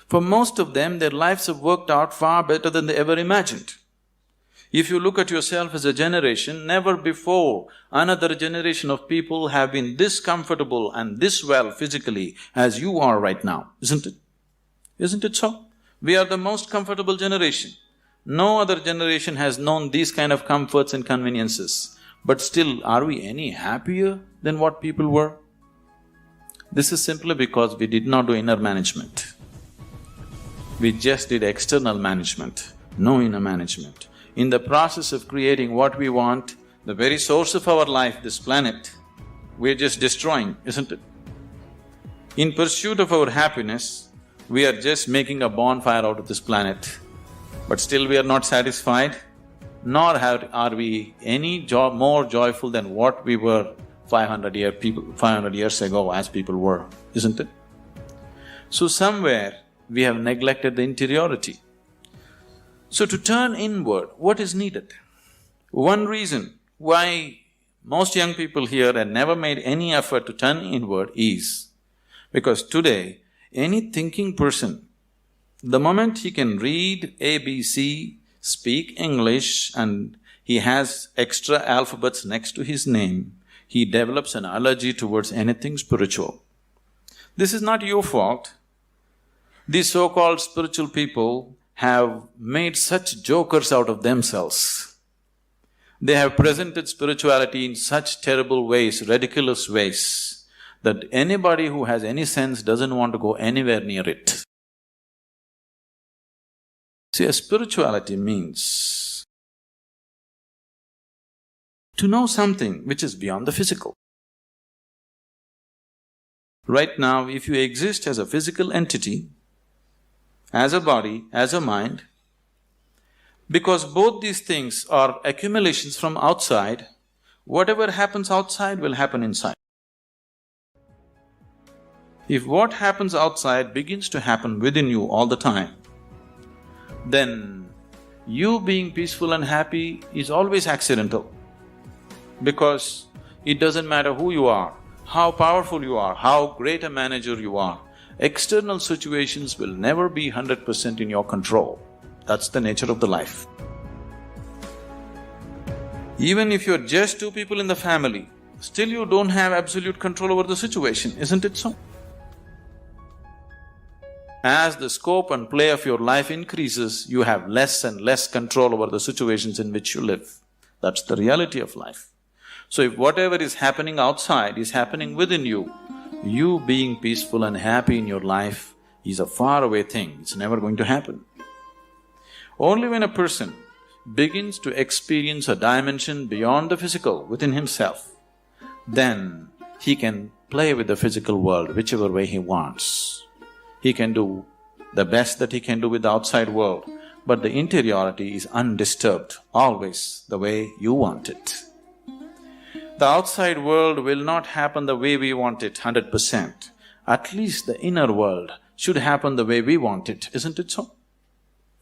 For most of them, their lives have worked out far better than they ever imagined. If you look at yourself as a generation, never before another generation of people have been this comfortable and this well physically as you are right now, isn't it? Isn't it so? We are the most comfortable generation. No other generation has known these kind of comforts and conveniences. But still, are we any happier than what people were? This is simply because we did not do inner management. We just did external management, no inner management. In the process of creating what we want, the very source of our life, this planet, we're just destroying, isn't it? In pursuit of our happiness, we are just making a bonfire out of this planet, but still we are not satisfied, nor are we any more joyful than what we were 500 years ago as people were, isn't it? So somewhere we have neglected the interiority. So to turn inward, what is needed? One reason why most young people here have never made any effort to turn inward is because today, any thinking person, the moment he can read ABC, speak English, and he has extra alphabets next to his name, he develops an allergy towards anything spiritual. This is not your fault. These so-called spiritual people have made such jokers out of themselves. They have presented spirituality in such terrible ways, ridiculous ways, that anybody who has any sense doesn't want to go anywhere near it. See, a spirituality means to know something which is beyond the physical. Right now, if you exist as a physical entity, as a body, as a mind, because both these things are accumulations from outside, whatever happens outside will happen inside. If what happens outside begins to happen within you all the time, then you being peaceful and happy is always accidental. Because it doesn't matter who you are, how powerful you are, how great a manager you are, external situations will never be 100% in your control. That's the nature of the life. Even if you're just two people in the family, still you don't have absolute control over the situation, isn't it so? As the scope and play of your life increases, you have less and less control over the situations in which you live. That's the reality of life. So if whatever is happening outside is happening within you, you being peaceful and happy in your life is a faraway thing, it's never going to happen. Only when a person begins to experience a dimension beyond the physical within himself, then he can play with the physical world whichever way he wants. He can do the best that he can do with the outside world, but the interiority is undisturbed, always the way you want it. The outside world will not happen the way we want it 100%. At least the inner world should happen the way we want it, isn't it so?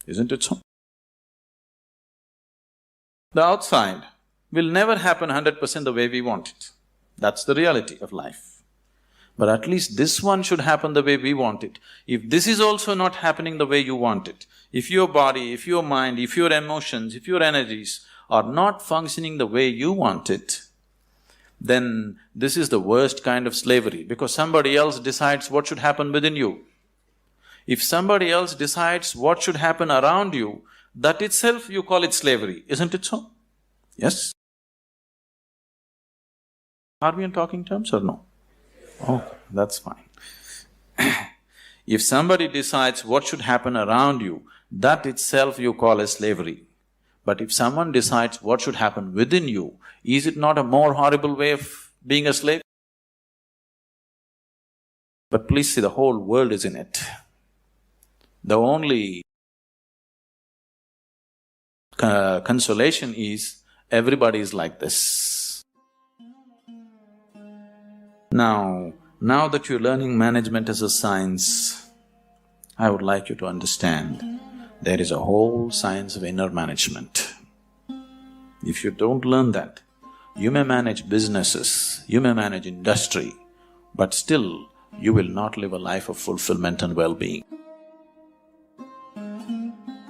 Isn't it so? The outside will never happen 100% the way we want it. That's the reality of life. But at least this one should happen the way we want it. If this is also not happening the way you want it, if your body, if your mind, if your emotions, if your energies are not functioning the way you want it, then this is the worst kind of slavery, because somebody else decides what should happen within you. If somebody else decides what should happen around you, that itself you call it slavery, isn't it so? Yes? Are we in talking terms or no? Oh, that's fine. If somebody decides what should happen around you, that itself you call as slavery. But if someone decides what should happen within you, is it not a more horrible way of being a slave? But please see, the whole world is in it. The only consolation is everybody is like this. Now that you're learning management as a science, I would like you to understand there is a whole science of inner management. If you don't learn that, you may manage businesses, you may manage industry, but still you will not live a life of fulfillment and well-being.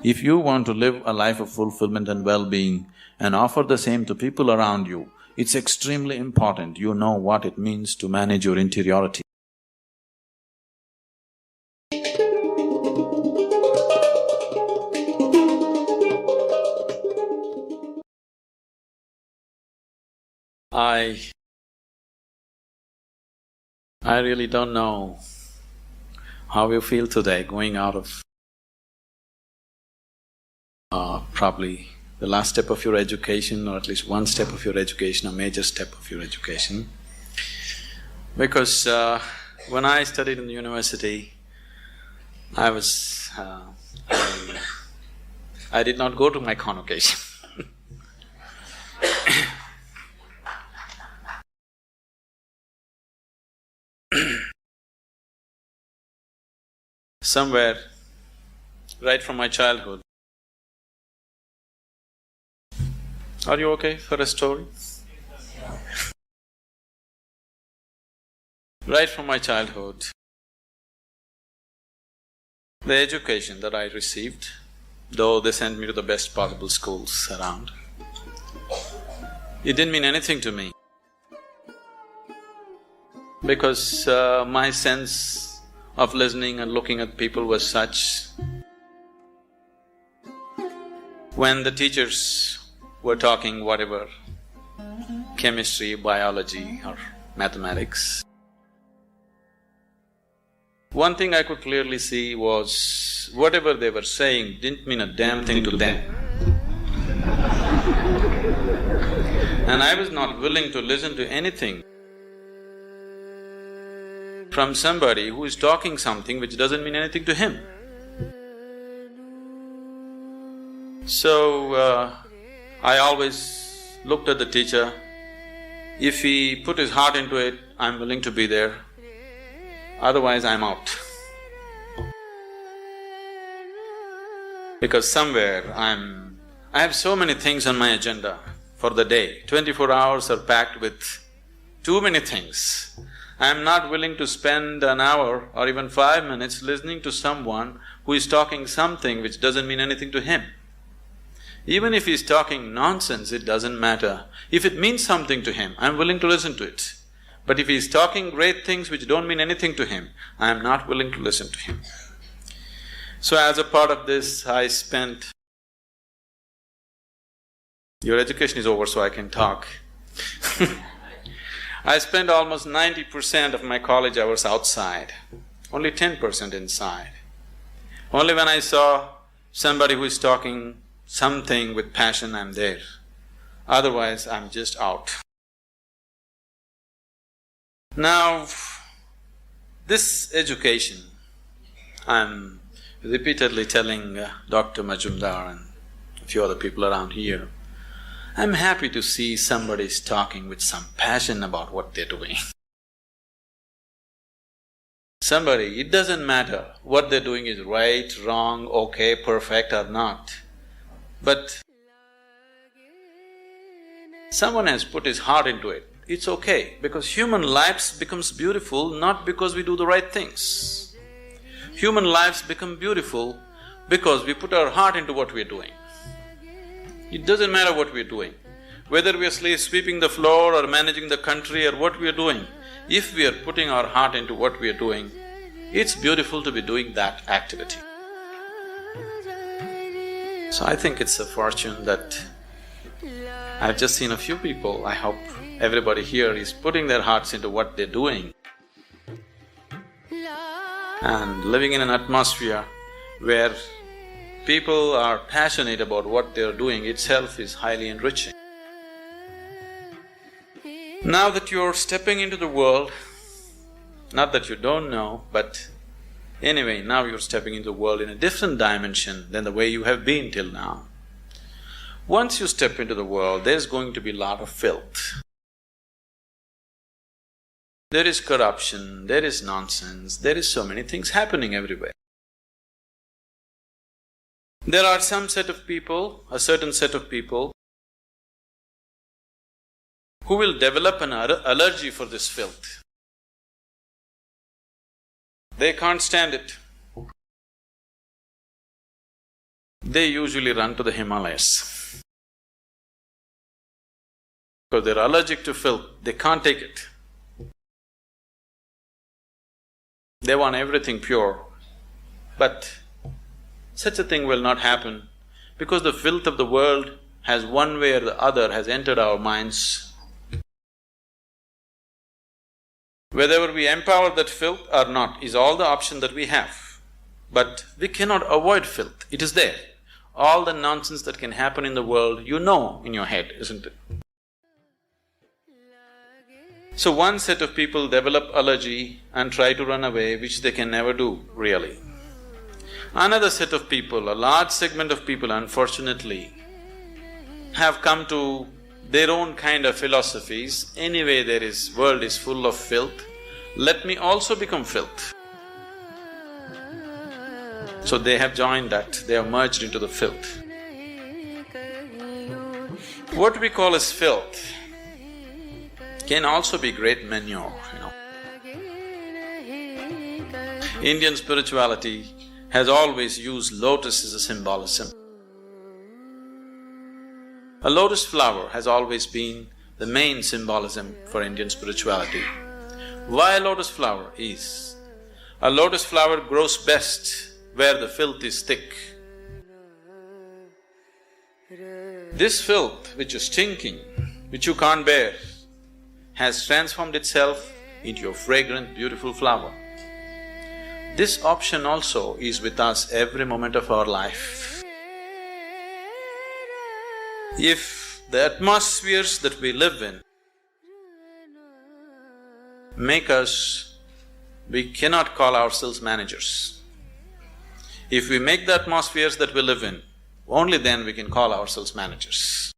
If you want to live a life of fulfillment and well-being and offer the same to people around you, it's extremely important you know what it means to manage your interiority. I really don't know how you feel today going out of probably the last step of your education, or at least one step of your education, a major step of your education. Because when I studied in the university, I did not go to my convocation. Somewhere, right from my childhood. Are you okay for a story? Right from my childhood, the education that I received, though they sent me to the best possible schools around, it didn't mean anything to me. Because my sense of listening and looking at people was such. When the teachers were talking whatever, chemistry, biology or mathematics, One thing I could clearly see was whatever they were saying didn't mean a damn thing to them. And I was not willing to listen to anything from somebody who is talking something which doesn't mean anything to him. So, I always looked at the teacher. If he put his heart into it, I'm willing to be there. Otherwise, I'm out. Because somewhere I have so many things on my agenda for the day. 24 hours are packed with too many things. I'm not willing to spend an hour or even 5 minutes listening to someone who is talking something which doesn't mean anything to him. Even if he's talking nonsense, it doesn't matter. If it means something to him, I'm willing to listen to it. But if he's talking great things which don't mean anything to him, I am not willing to listen to him. So as a part of this, I spent… Your education is over, so I can talk. I spent almost 90% of my college hours outside, only 10% inside. Only when I saw somebody who is talking something with passion, I'm there. Otherwise, I'm just out. Now, this education, I'm repeatedly telling Dr. Majumdar and a few other people around here, I'm happy to see somebody's talking with some passion about what they're doing. Somebody, it doesn't matter what they're doing is right, wrong, okay, perfect or not, but someone has put his heart into it, it's okay, because human lives becomes beautiful not because we do the right things. Human lives become beautiful because we put our heart into what we're doing. It doesn't matter what we're doing, whether we are sweeping the floor or managing the country or what we are doing, if we are putting our heart into what we are doing, it's beautiful to be doing that activity. So I think it's a fortune that I've just seen a few people, I hope everybody here is putting their hearts into what they're doing and living in an atmosphere where people are passionate about what they're doing itself is highly enriching. Now that you're stepping into the world, not that you don't know, but anyway, now you're stepping into the world in a different dimension than the way you have been till now. Once you step into the world, there's going to be a lot of filth. There is corruption, there is nonsense, there is so many things happening everywhere. There are some set of people, a certain set of people, who will develop an allergy for this filth. They can't stand it. They usually run to the Himalayas. Because they're allergic to filth, they can't take it. They want everything pure, but such a thing will not happen because the filth of the world has one way or the other has entered our minds. Whether we empower that filth or not is all the option that we have. But we cannot avoid filth, it is there. All the nonsense that can happen in the world, you know in your head, isn't it? So one set of people develop allergy and try to run away, which they can never do, really. Another set of people, a large segment of people, unfortunately, have come to their own kind of philosophies. Anyway, world is full of filth, let me also become filth. So they have joined that, they have merged into the filth. What we call as filth can also be great manure, Indian spirituality has always used lotus as a symbolism. A lotus flower has always been the main symbolism for Indian spirituality. Why a lotus flower is? A lotus flower grows best where the filth is thick. This filth which is stinking, which you can't bear, has transformed itself into a fragrant, beautiful flower. This option also is with us every moment of our life. If the atmospheres that we live in make us… we cannot call ourselves managers. If we make the atmospheres that we live in, only then we can call ourselves managers.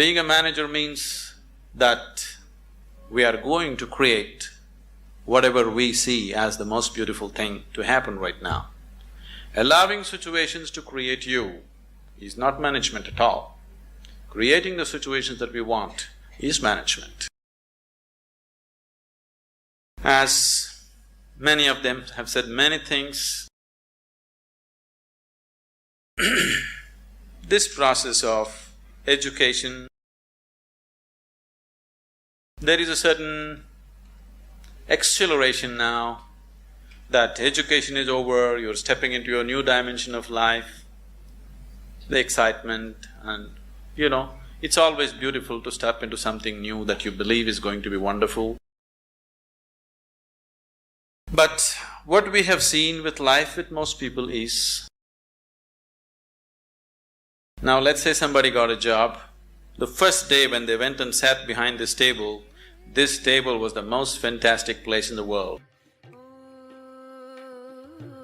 Being a manager means that we are going to create whatever we see as the most beautiful thing to happen right now. Allowing situations to create you is not management at all. Creating the situations that we want is management. As many of them have said many things, this process of education, there is a certain acceleration now that education is over, you're stepping into your new dimension of life, the excitement and, it's always beautiful to step into something new that you believe is going to be wonderful. But what we have seen with life with most people is, now let's say somebody got a job, the first day when they went and sat behind this table was the most fantastic place in the world.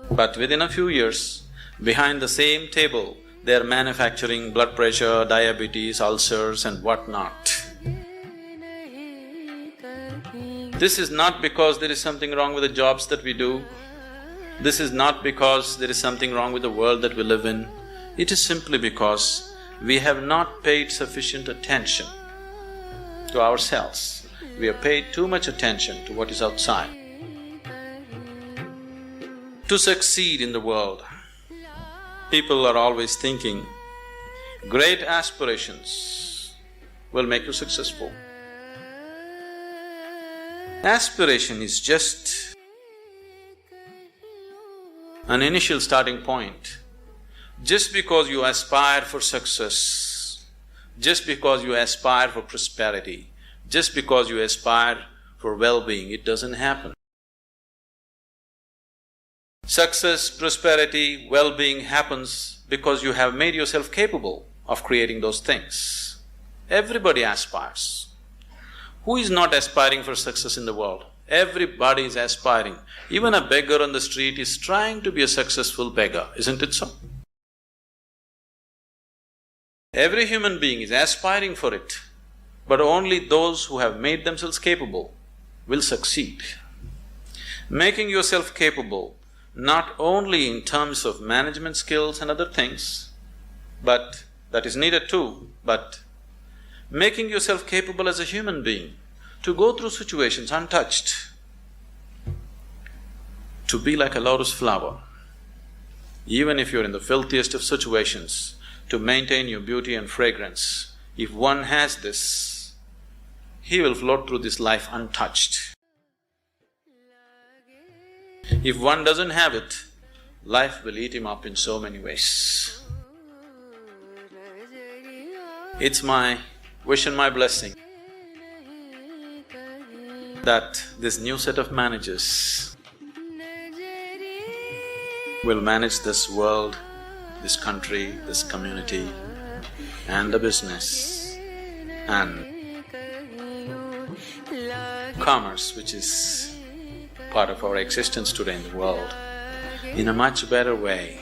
But within a few years, behind the same table, they're manufacturing blood pressure, diabetes, ulcers and whatnot. This is not because there is something wrong with the jobs that we do. This is not because there is something wrong with the world that we live in. It is simply because we have not paid sufficient attention to ourselves. We have paid too much attention to what is outside. To succeed in the world, people are always thinking, great aspirations will make you successful. Aspiration is just an initial starting point. Just because you aspire for success, just because you aspire for prosperity, just because you aspire for well-being, it doesn't happen. Success, prosperity, well-being happens because you have made yourself capable of creating those things. Everybody aspires. Who is not aspiring for success in the world? Everybody is aspiring. Even a beggar on the street is trying to be a successful beggar, isn't it so? Every human being is aspiring for it, but only those who have made themselves capable will succeed. Making yourself capable not only in terms of management skills and other things, but that is needed too, but making yourself capable as a human being to go through situations untouched, to be like a lotus flower, even if you're in the filthiest of situations, to maintain your beauty and fragrance. If one has this, he will float through this life untouched. If one doesn't have it, life will eat him up in so many ways. It's my wish and my blessing that this new set of managers will manage this world, this country, this community, and the business, and commerce, which is part of our existence today in the world, in a much better way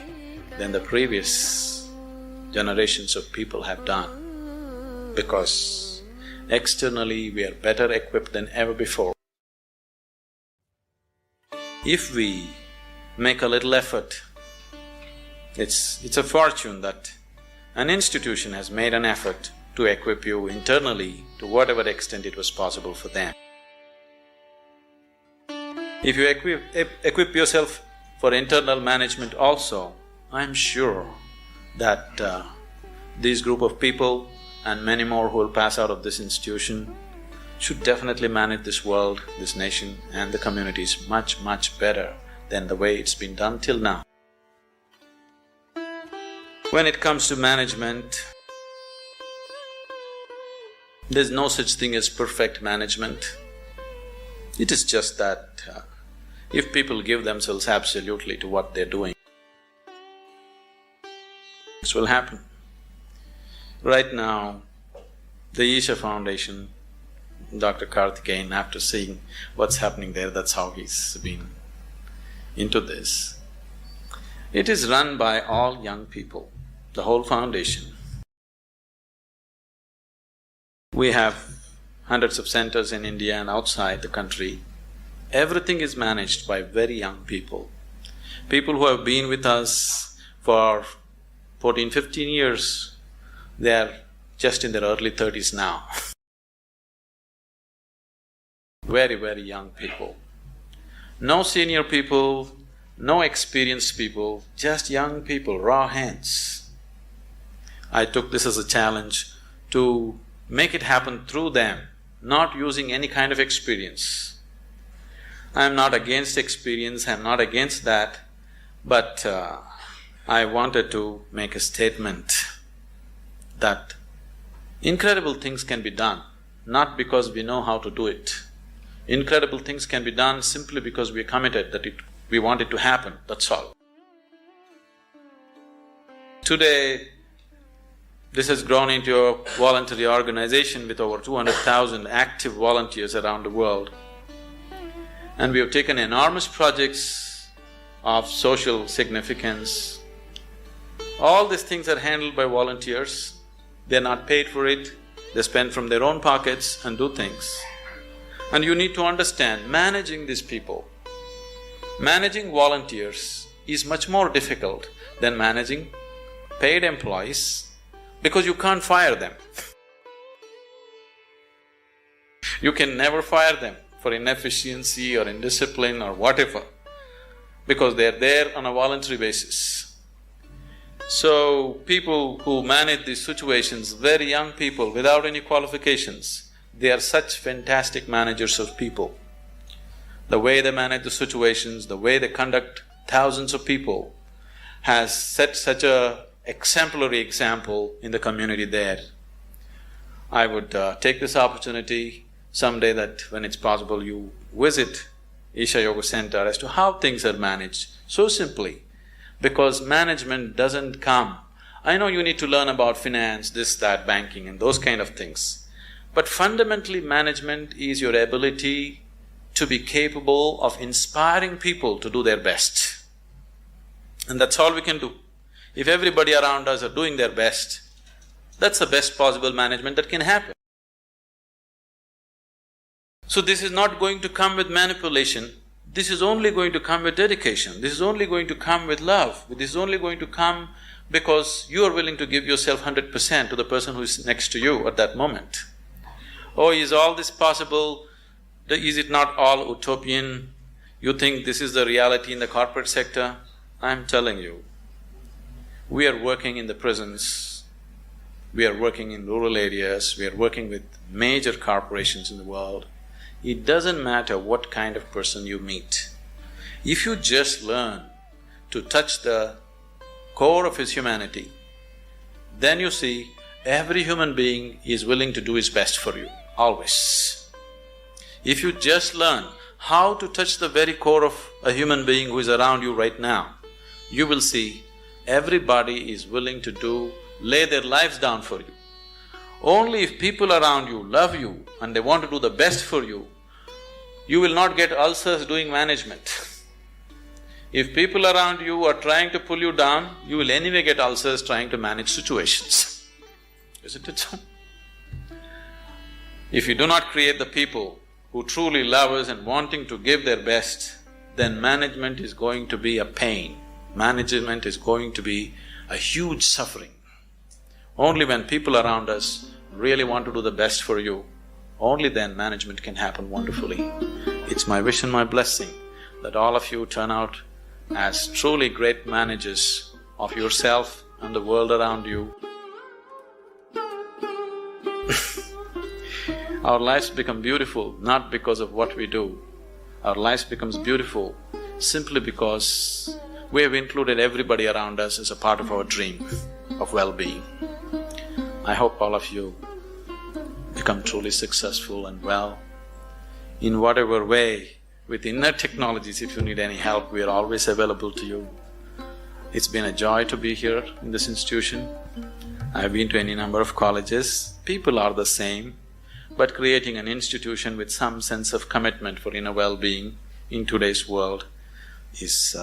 than the previous generations of people have done, because externally we are better equipped than ever before. If we make a little effort, it's a fortune that an institution has made an effort to equip you internally to whatever extent it was possible for them. If you equip yourself for internal management also, I'm sure that this group of people and many more who will pass out of this institution should definitely manage this world, this nation and the communities much, much better than the way it's been done till now. When it comes to management, there's no such thing as perfect management. It is just that If people give themselves absolutely to what they're doing, this will happen. Right now, the Isha Foundation, Dr. Karthikeyan, after seeing what's happening there, that's how he's been into this. It is run by all young people, the whole foundation. We have hundreds of centers in India and outside the country. Everything is managed by very young people. People who have been with us for 14, 15 years, they are just in their early 30s now. Very, very young people. No senior people, no experienced people, just young people, raw hands. I took this as a challenge to make it happen through them, not using any kind of experience. I am not against experience, I am not against that, but I wanted to make a statement that incredible things can be done, not because we know how to do it. Incredible things can be done simply because we are committed that we want it to happen, that's all. Today, this has grown into a voluntary organization with over 200,000 active volunteers around the world. And we have taken enormous projects of social significance. All these things are handled by volunteers. They're not paid for it, they spend from their own pockets and do things. And you need to understand, managing these people, managing volunteers is much more difficult than managing paid employees because you can't fire them. You can never fire them for inefficiency or indiscipline or whatever, because they're there on a voluntary basis. So, people who manage these situations, very young people without any qualifications, they are such fantastic managers of people. The way they manage the situations, the way they conduct thousands of people has set such a exemplary example in the community there. I would take this opportunity someday that when it's possible you visit Isha Yoga Center as to how things are managed so simply, because management doesn't come… I know you need to learn about finance, this, that, banking and those kind of things, but fundamentally management is your ability to be capable of inspiring people to do their best. And that's all we can do. If everybody around us are doing their best, that's the best possible management that can happen. So this is not going to come with manipulation, this is only going to come with dedication, this is only going to come with love, this is only going to come because you are willing to give yourself 100% to the person who is next to you at that moment. Oh, is all this possible? Is it not all utopian? You think this is the reality in the corporate sector? I'm telling you, we are working in the prisons, we are working in rural areas, we are working with major corporations in the world. It doesn't matter what kind of person you meet. If you just learn to touch the core of his humanity, then you see every human being is willing to do his best for you, always. If you just learn how to touch the very core of a human being who is around you right now, you will see everybody is willing to lay their lives down for you. Only if people around you love you and they want to do the best for you, you will not get ulcers doing management. If people around you are trying to pull you down, you will anyway get ulcers trying to manage situations. Isn't it so? If you do not create the people who truly love us and wanting to give their best, then management is going to be a pain. Management is going to be a huge suffering. Only when people around us really want to do the best for you, only then management can happen wonderfully. It's my wish and my blessing that all of you turn out as truly great managers of yourself and the world around you. Our lives become beautiful not because of what we do. Our lives becomes beautiful simply because we have included everybody around us as a part of our dream of well-being. I hope all of you become truly successful and well in whatever way with inner technologies. If you need any help, we are always available to you. It's been a joy to be here in this institution. I've been to any number of colleges. People are the same, but creating an institution with some sense of commitment for inner well-being in today's world is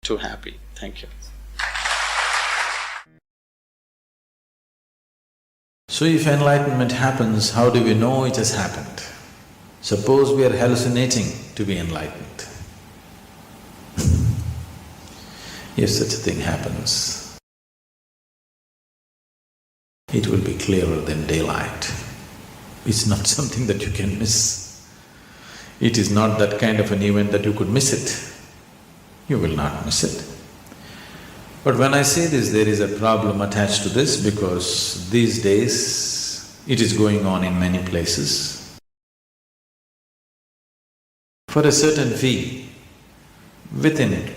too happy. Thank you. So if enlightenment happens, how do we know it has happened? Suppose we are hallucinating to be enlightened. If such a thing happens, it will be clearer than daylight. It's not something that you can miss. It is not that kind of an event that you could miss it. You will not miss it. But when I say this, there is a problem attached to this because these days it is going on in many places. For a certain fee, within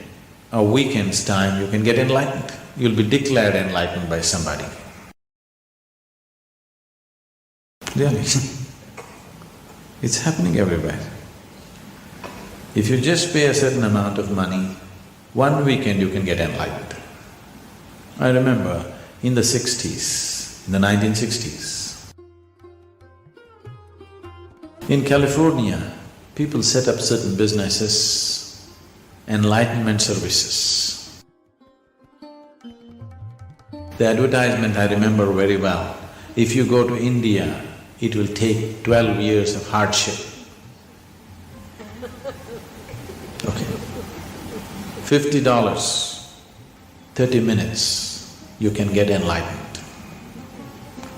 a weekend's time you can get enlightened. You'll be declared enlightened by somebody. Really it's happening everywhere. If you just pay a certain amount of money, one weekend you can get enlightened. I remember in the 60s, in the 1960s, in California, people set up certain businesses, enlightenment services. The advertisement I remember very well. If you go to India, it will take 12 years of hardship. Okay. $50, 30 minutes, you can get enlightened.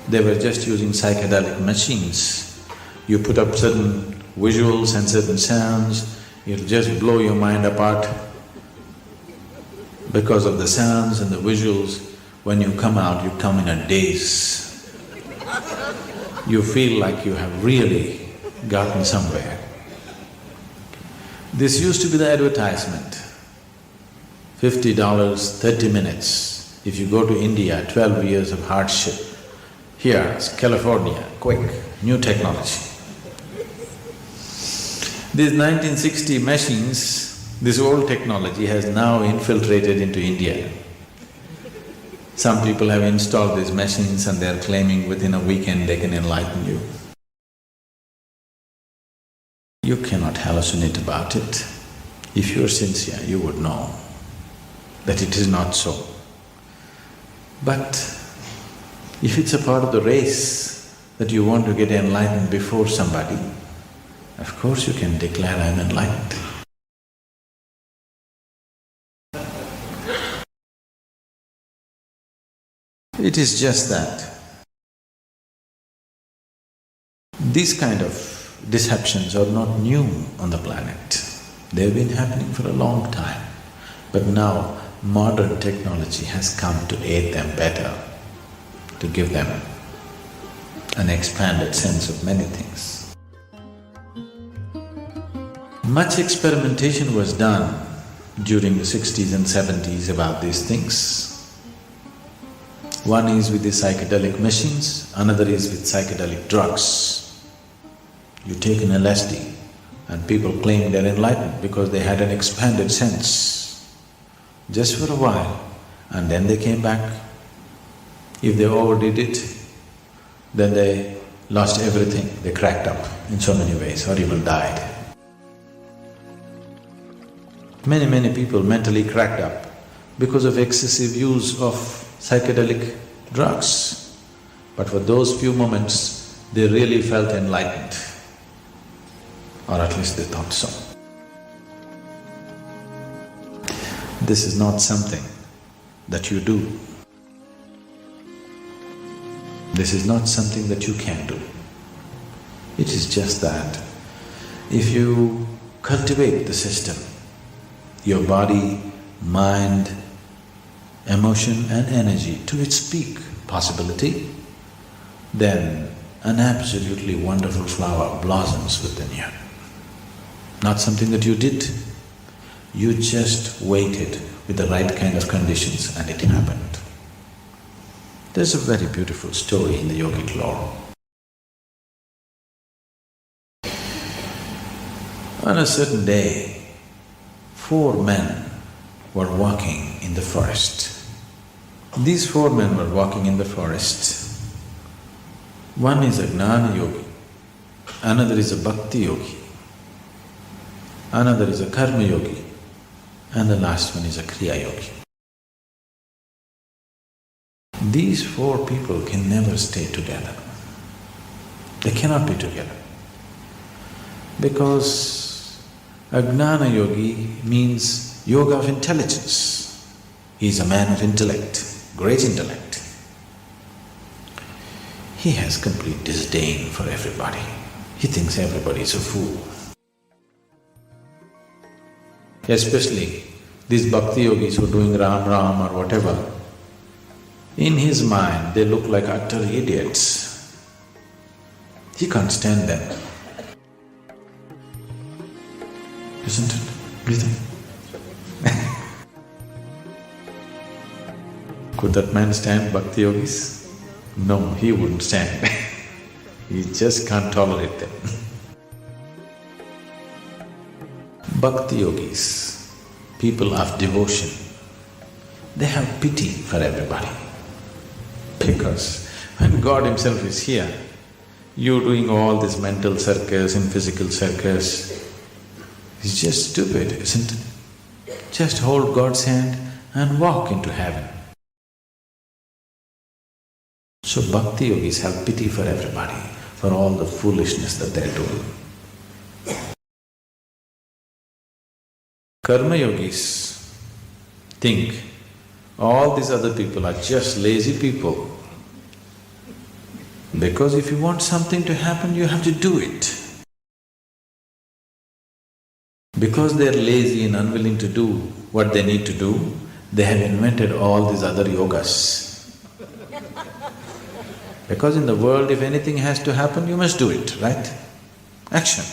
They were just using psychedelic machines. You put up certain visuals and certain sounds, it'll just blow your mind apart. Because of the sounds and the visuals, when you come out, you come in a daze. You feel like you have really gotten somewhere. This used to be the advertisement. $50, 30 minutes. If you go to India, 12 years of hardship. Here, it's California, quick, new technology. These 1960 machines, this old technology has now infiltrated into India. Some people have installed these machines and they are claiming within a weekend they can enlighten you. You cannot hallucinate about it. If you are sincere, you would know that it is not so. But if it's a part of the race that you want to get enlightened before somebody, of course you can declare, I'm enlightened. It is just that these kind of deceptions are not new on the planet. They've been happening for a long time. But now modern technology has come to aid them better, to give them an expanded sense of many things. Much experimentation was done during the 60s and 70s about these things. One is with the psychedelic machines, another is with psychedelic drugs. You take an LSD and people claim they're enlightened because they had an expanded sense. Just for a while, and then they came back. If they overdid it, then they lost everything, they cracked up in so many ways or even died. Many people mentally cracked up because of excessive use of psychedelic drugs. But for those few moments, they really felt enlightened, or at least they thought so. This is not something that you do. This is not something that you can do. It is just that if you cultivate the system, your body, mind, emotion and energy to its peak possibility, then an absolutely wonderful flower blossoms within you. Not something that you did, you just waited with the right kind of conditions and it happened. There's a very beautiful story in the yogic lore. On a certain day, 4 men were walking in the forest. These 4 men were walking in the forest. One is a Gnana Yogi, another is a Bhakti Yogi, another is a Karma Yogi, and the last one is a Kriya Yogi. These 4 people can never stay together. They cannot be together. Because a Gnana Yogi means yoga of intelligence. He is a man of intellect, great intellect. He has complete disdain for everybody. He thinks everybody is a fool. Especially these Bhakti Yogis who are doing Ram Ram or whatever, in his mind they look like utter idiots. He can't stand them. Isn't it? Do you think? Could that man stand Bhakti Yogis? No, he wouldn't stand. He just can't tolerate them. Bhakti Yogis, people of devotion, they have pity for everybody. Because when God Himself is here, you doing all this mental circus and physical circus, it's just stupid, isn't it? Just hold God's hand and walk into heaven. So Bhakti Yogis have pity for everybody, for all the foolishness that they're doing. Karma Yogis think all these other people are just lazy people. Because if you want something to happen, you have to do it. Because they're lazy and unwilling to do what they need to do, they have invented all these other yogas. Because in the world, if anything has to happen, you must do it, right? Action.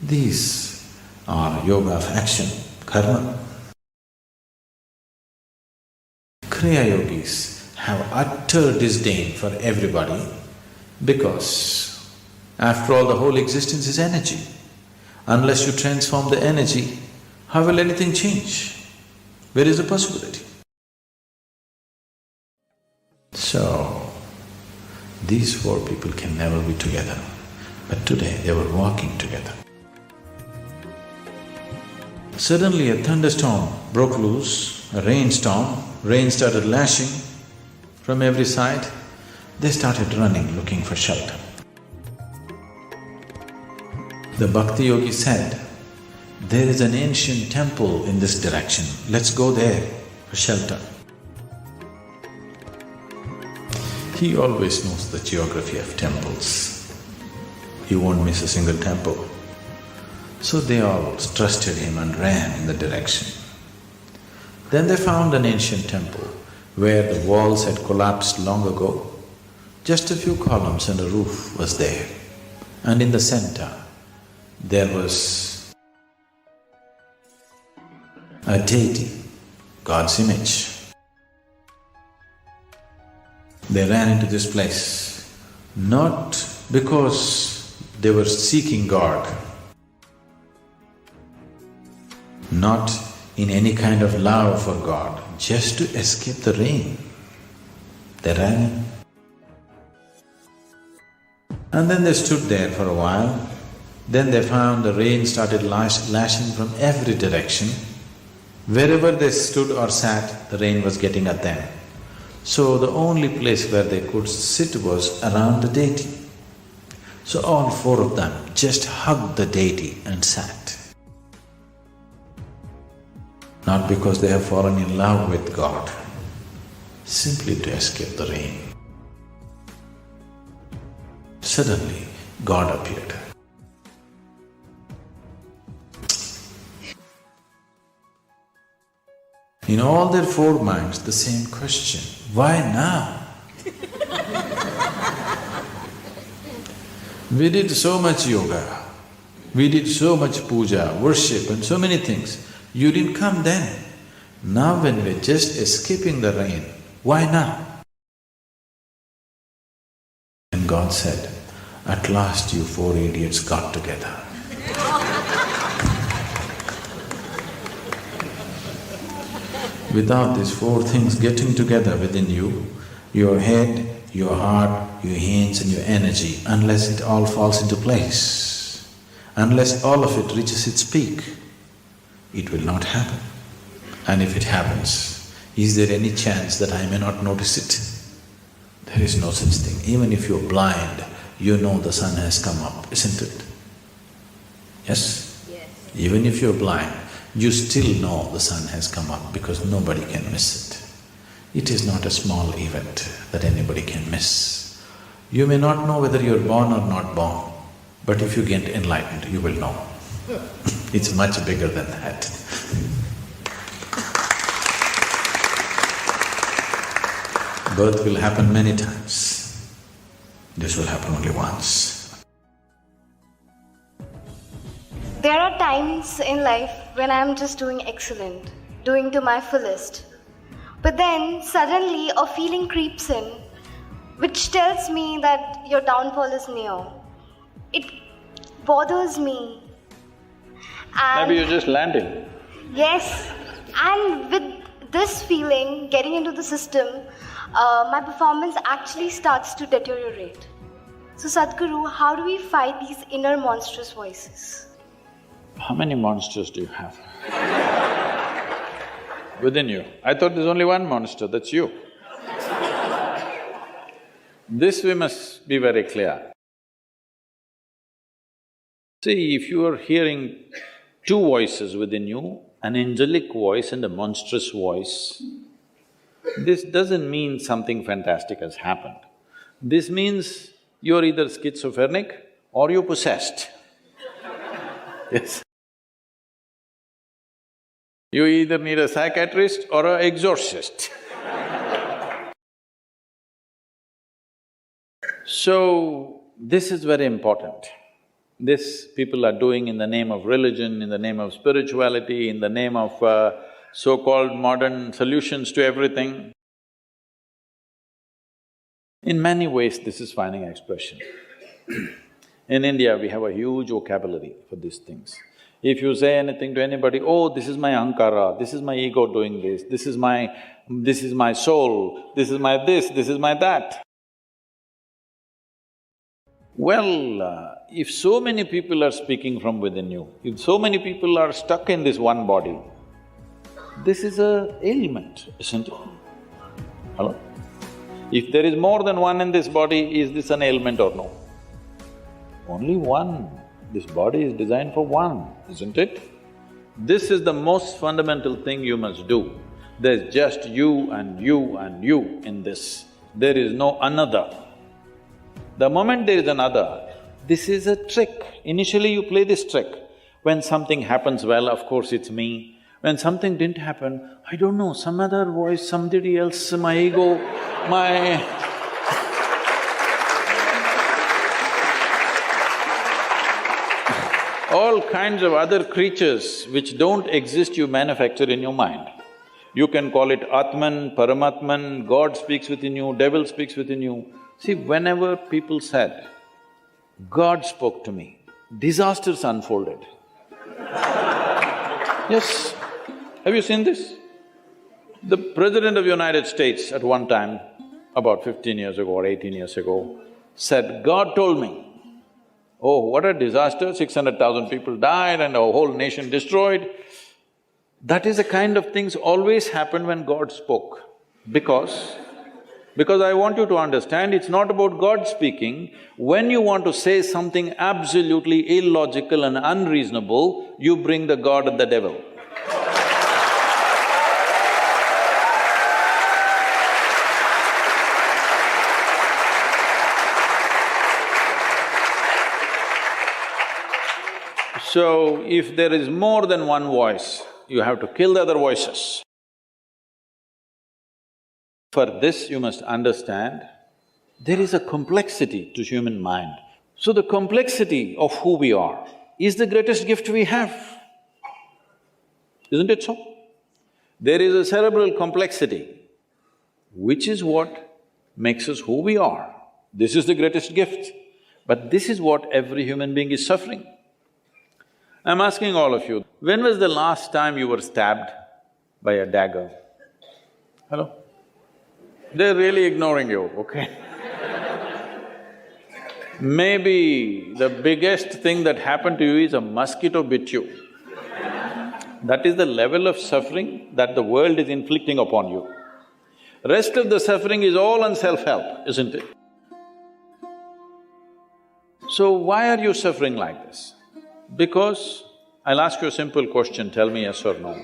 These are yoga of action, karma. Kriya Yogis have utter disdain for everybody because after all, the whole existence is energy. Unless you transform the energy, how will anything change? Where is the possibility? So, these 4 people can never be together, but today they were walking together. Suddenly a thunderstorm broke loose, a rainstorm, rain started lashing from every side. They started running, looking for shelter. The Bhakti Yogi said, "There is an ancient temple in this direction, let's go there for shelter." He always knows the geography of temples. He won't miss a single temple. So they all trusted him and ran in the direction. Then they found an ancient temple where the walls had collapsed long ago. Just a few columns and a roof was there. And in the center, there was a deity, God's image. They ran into this place, not because they were seeking God, not in any kind of love for God, just to escape the rain. They ran in. And then they stood there for a while. Then they found the rain started lashing from every direction. Wherever they stood or sat, the rain was getting at them. So the only place where they could sit was around the deity. So all 4 of them just hugged the deity and sat. Not because they have fallen in love with God, simply to escape the rain. Suddenly, God appeared. In all their 4 minds, the same question, why now? We did so much yoga, we did so much puja, worship and so many things. You didn't come then. Now when we're just escaping the rain, why now? And God said, at last you 4 idiots got together. Without these four things getting together within you, your head, your heart, your hands and your energy, unless it all falls into place, unless all of it reaches its peak, it will not happen. And if it happens, is there any chance that I may not notice it? There is no such thing. Even if you're blind, you know the sun has come up, isn't it? Yes? Yes. Even if you're blind, you still know the sun has come up because nobody can miss it. It is not a small event that anybody can miss. You may not know whether you're born or not born, but if you get enlightened, you will know. It's much bigger than that. Birth will happen many times. This will happen only once. There are times in life when I'm just doing excellent, doing to my fullest. But then suddenly a feeling creeps in which tells me that your downfall is near. It bothers me. And Maybe you're just landing. yes, and with this feeling getting into the system, my performance actually starts to deteriorate. So Sadhguru, how do we fight these inner monstrous voices? How many monsters do you have? Within you. I thought there's only one monster, that's you. This we must be very clear. See, if you are hearing two voices within you, an angelic voice and a monstrous voice, this doesn't mean something fantastic has happened. This means you're either schizophrenic or you're possessed. Yes. You either need a psychiatrist or an exorcist. So, this is very important. This people are doing in the name of religion, in the name of spirituality, in the name of so-called modern solutions to everything. In many ways, this is finding expression. In India, we have a huge vocabulary for these things. If you say anything to anybody, oh, this is my ahankara, this is my ego doing this is my soul, this is my this is my that. Well, if so many people are speaking from within you, if so many people are stuck in this one body, this is a ailment, isn't it? Hello? If there is more than one in this body, is this an ailment or no? Only one. This body is designed for one, isn't it? This is the most fundamental thing you must do. There's just you and you and you in this. There is no another. The moment there is another, this is a trick. Initially you play this trick. When something happens well, of course it's me. When something didn't happen, I don't know, some other voice, somebody else, my ego, my… all kinds of other creatures which don't exist you manufacture in your mind. You can call it Atman, Paramatman, God speaks within you, devil speaks within you. See, whenever people said, God spoke to me, disasters unfolded. Yes, have you seen this? The President of the United States at one time, about 15 years ago or 18 years ago, said, God told me. Oh, what a disaster, 600,000 people died and a whole nation destroyed. That is the kind of things always happen when God spoke. Because I want you to understand, it's not about God speaking. When you want to say something absolutely illogical and unreasonable, you bring the God and the devil. So, if there is more than one voice, you have to kill the other voices. For this, you must understand, there is a complexity to human mind. So the complexity of who we are is the greatest gift we have. Isn't it so? There is a cerebral complexity, which is what makes us who we are. This is the greatest gift. But this is what every human being is suffering. I'm asking all of you, when was the last time you were stabbed by a dagger? Hello? They're really ignoring you, okay? Maybe the biggest thing that happened to you is a mosquito bit you. That is the level of suffering that the world is inflicting upon you. Rest of the suffering is all on self-help, isn't it? So why are you suffering like this? Because… I'll ask you a simple question, tell me yes or no.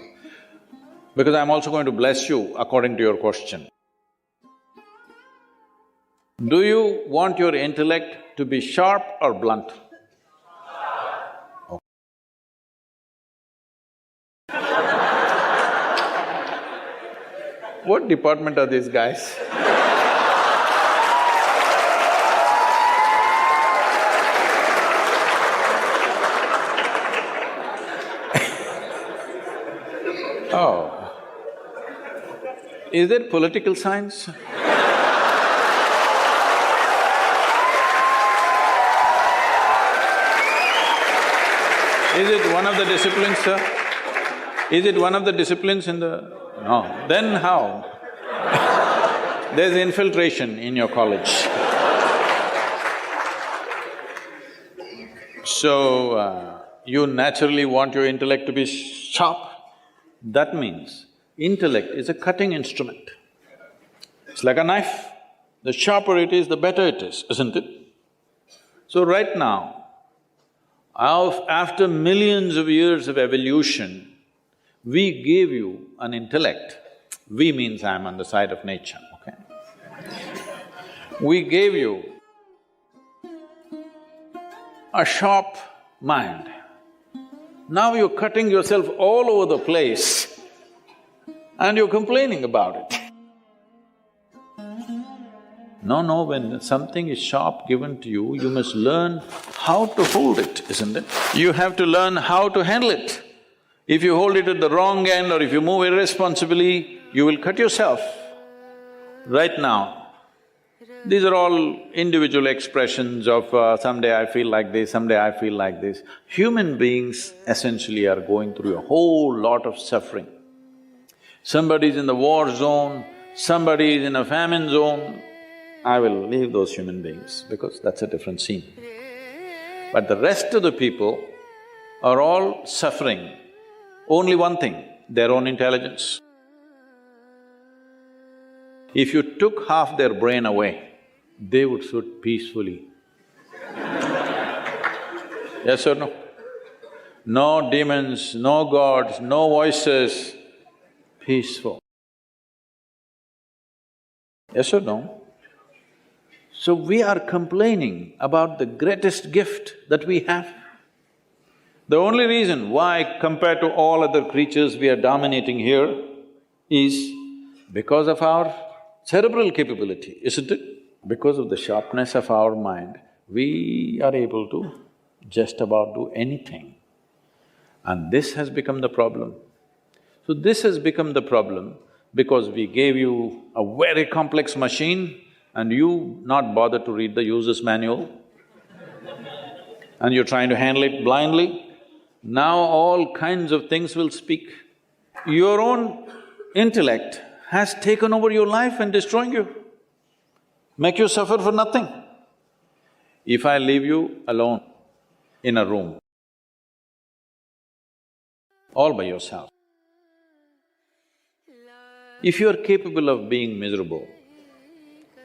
Because I'm also going to bless you according to your question. Do you want your intellect to be sharp or blunt? Okay. What department are these guys? Oh. Is it political science? Is it one of the disciplines, sir? Is it one of the disciplines in the… No. Then how? There's infiltration in your college. So, you naturally want your intellect to be sharp. That means intellect is a cutting instrument. It's like a knife. The sharper it is, the better it is, isn't it? So right now, after millions of years of evolution, we gave you an intellect. We means I'm on the side of nature, okay? We gave you a sharp mind. Now you're cutting yourself all over the place and you're complaining about it. No, when something is sharp given to you, you must learn how to hold it, isn't it? You have to learn how to handle it. If you hold it at the wrong end or if you move irresponsibly, you will cut yourself. Right now, these are all individual expressions of someday I feel like this, someday I feel like this. Human beings essentially are going through a whole lot of suffering. Somebody is in the war zone, somebody is in a famine zone. I will leave those human beings because that's a different scene. But the rest of the people are all suffering only one thing, their own intelligence. If you took half their brain away, they would sit peacefully. Yes or no? No demons, no gods, no voices, peaceful. Yes or no? So we are complaining about the greatest gift that we have. The only reason why compared to all other creatures we are dominating here is because of our cerebral capability, isn't it? Because of the sharpness of our mind, we are able to just about do anything. And this has become the problem. So this has become the problem because we gave you a very complex machine and you not bother to read the user's manual and you're trying to handle it blindly. Now all kinds of things will speak. Your own intellect has taken over your life and destroying you, make you suffer for nothing. If I leave you alone in a room, all by yourself, if you're capable of being miserable,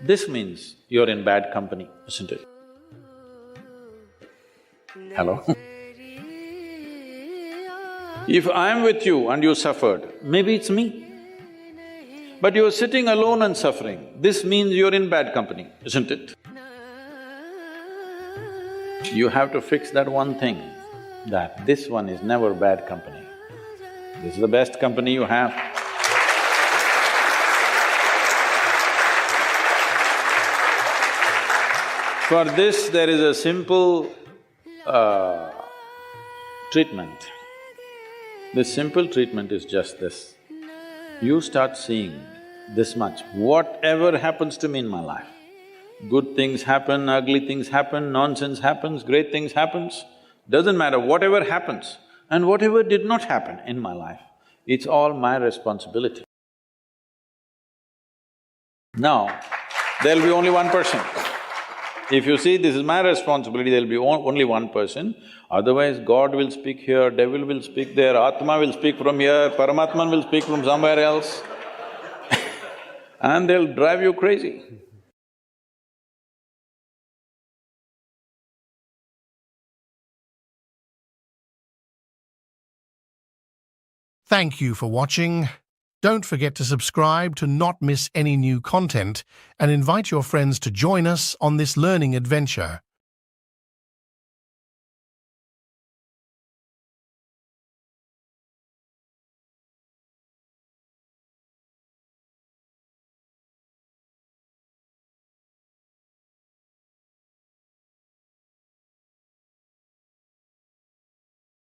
this means you're in bad company, isn't it? Hello? If I'm with you and you suffered, maybe it's me. But you're sitting alone and suffering, this means you're in bad company, isn't it? You have to fix that one thing, that this one is never bad company. This is the best company you have. For this, there is a simple treatment. This simple treatment is just this. You start seeing this much, whatever happens to me in my life, good things happen, ugly things happen, nonsense happens, great things happens, doesn't matter, whatever happens, And whatever did not happen in my life, it's all my responsibility. Now, there'll be only one person. If you see this is my responsibility, there'll be only one person. Otherwise, God will speak here, devil will speak there, Atma will speak from here, Paramatman will speak from somewhere else and they'll drive you crazy. Thank you for watching. Don't forget to subscribe to not miss any new content and invite your friends to join us on this learning adventure.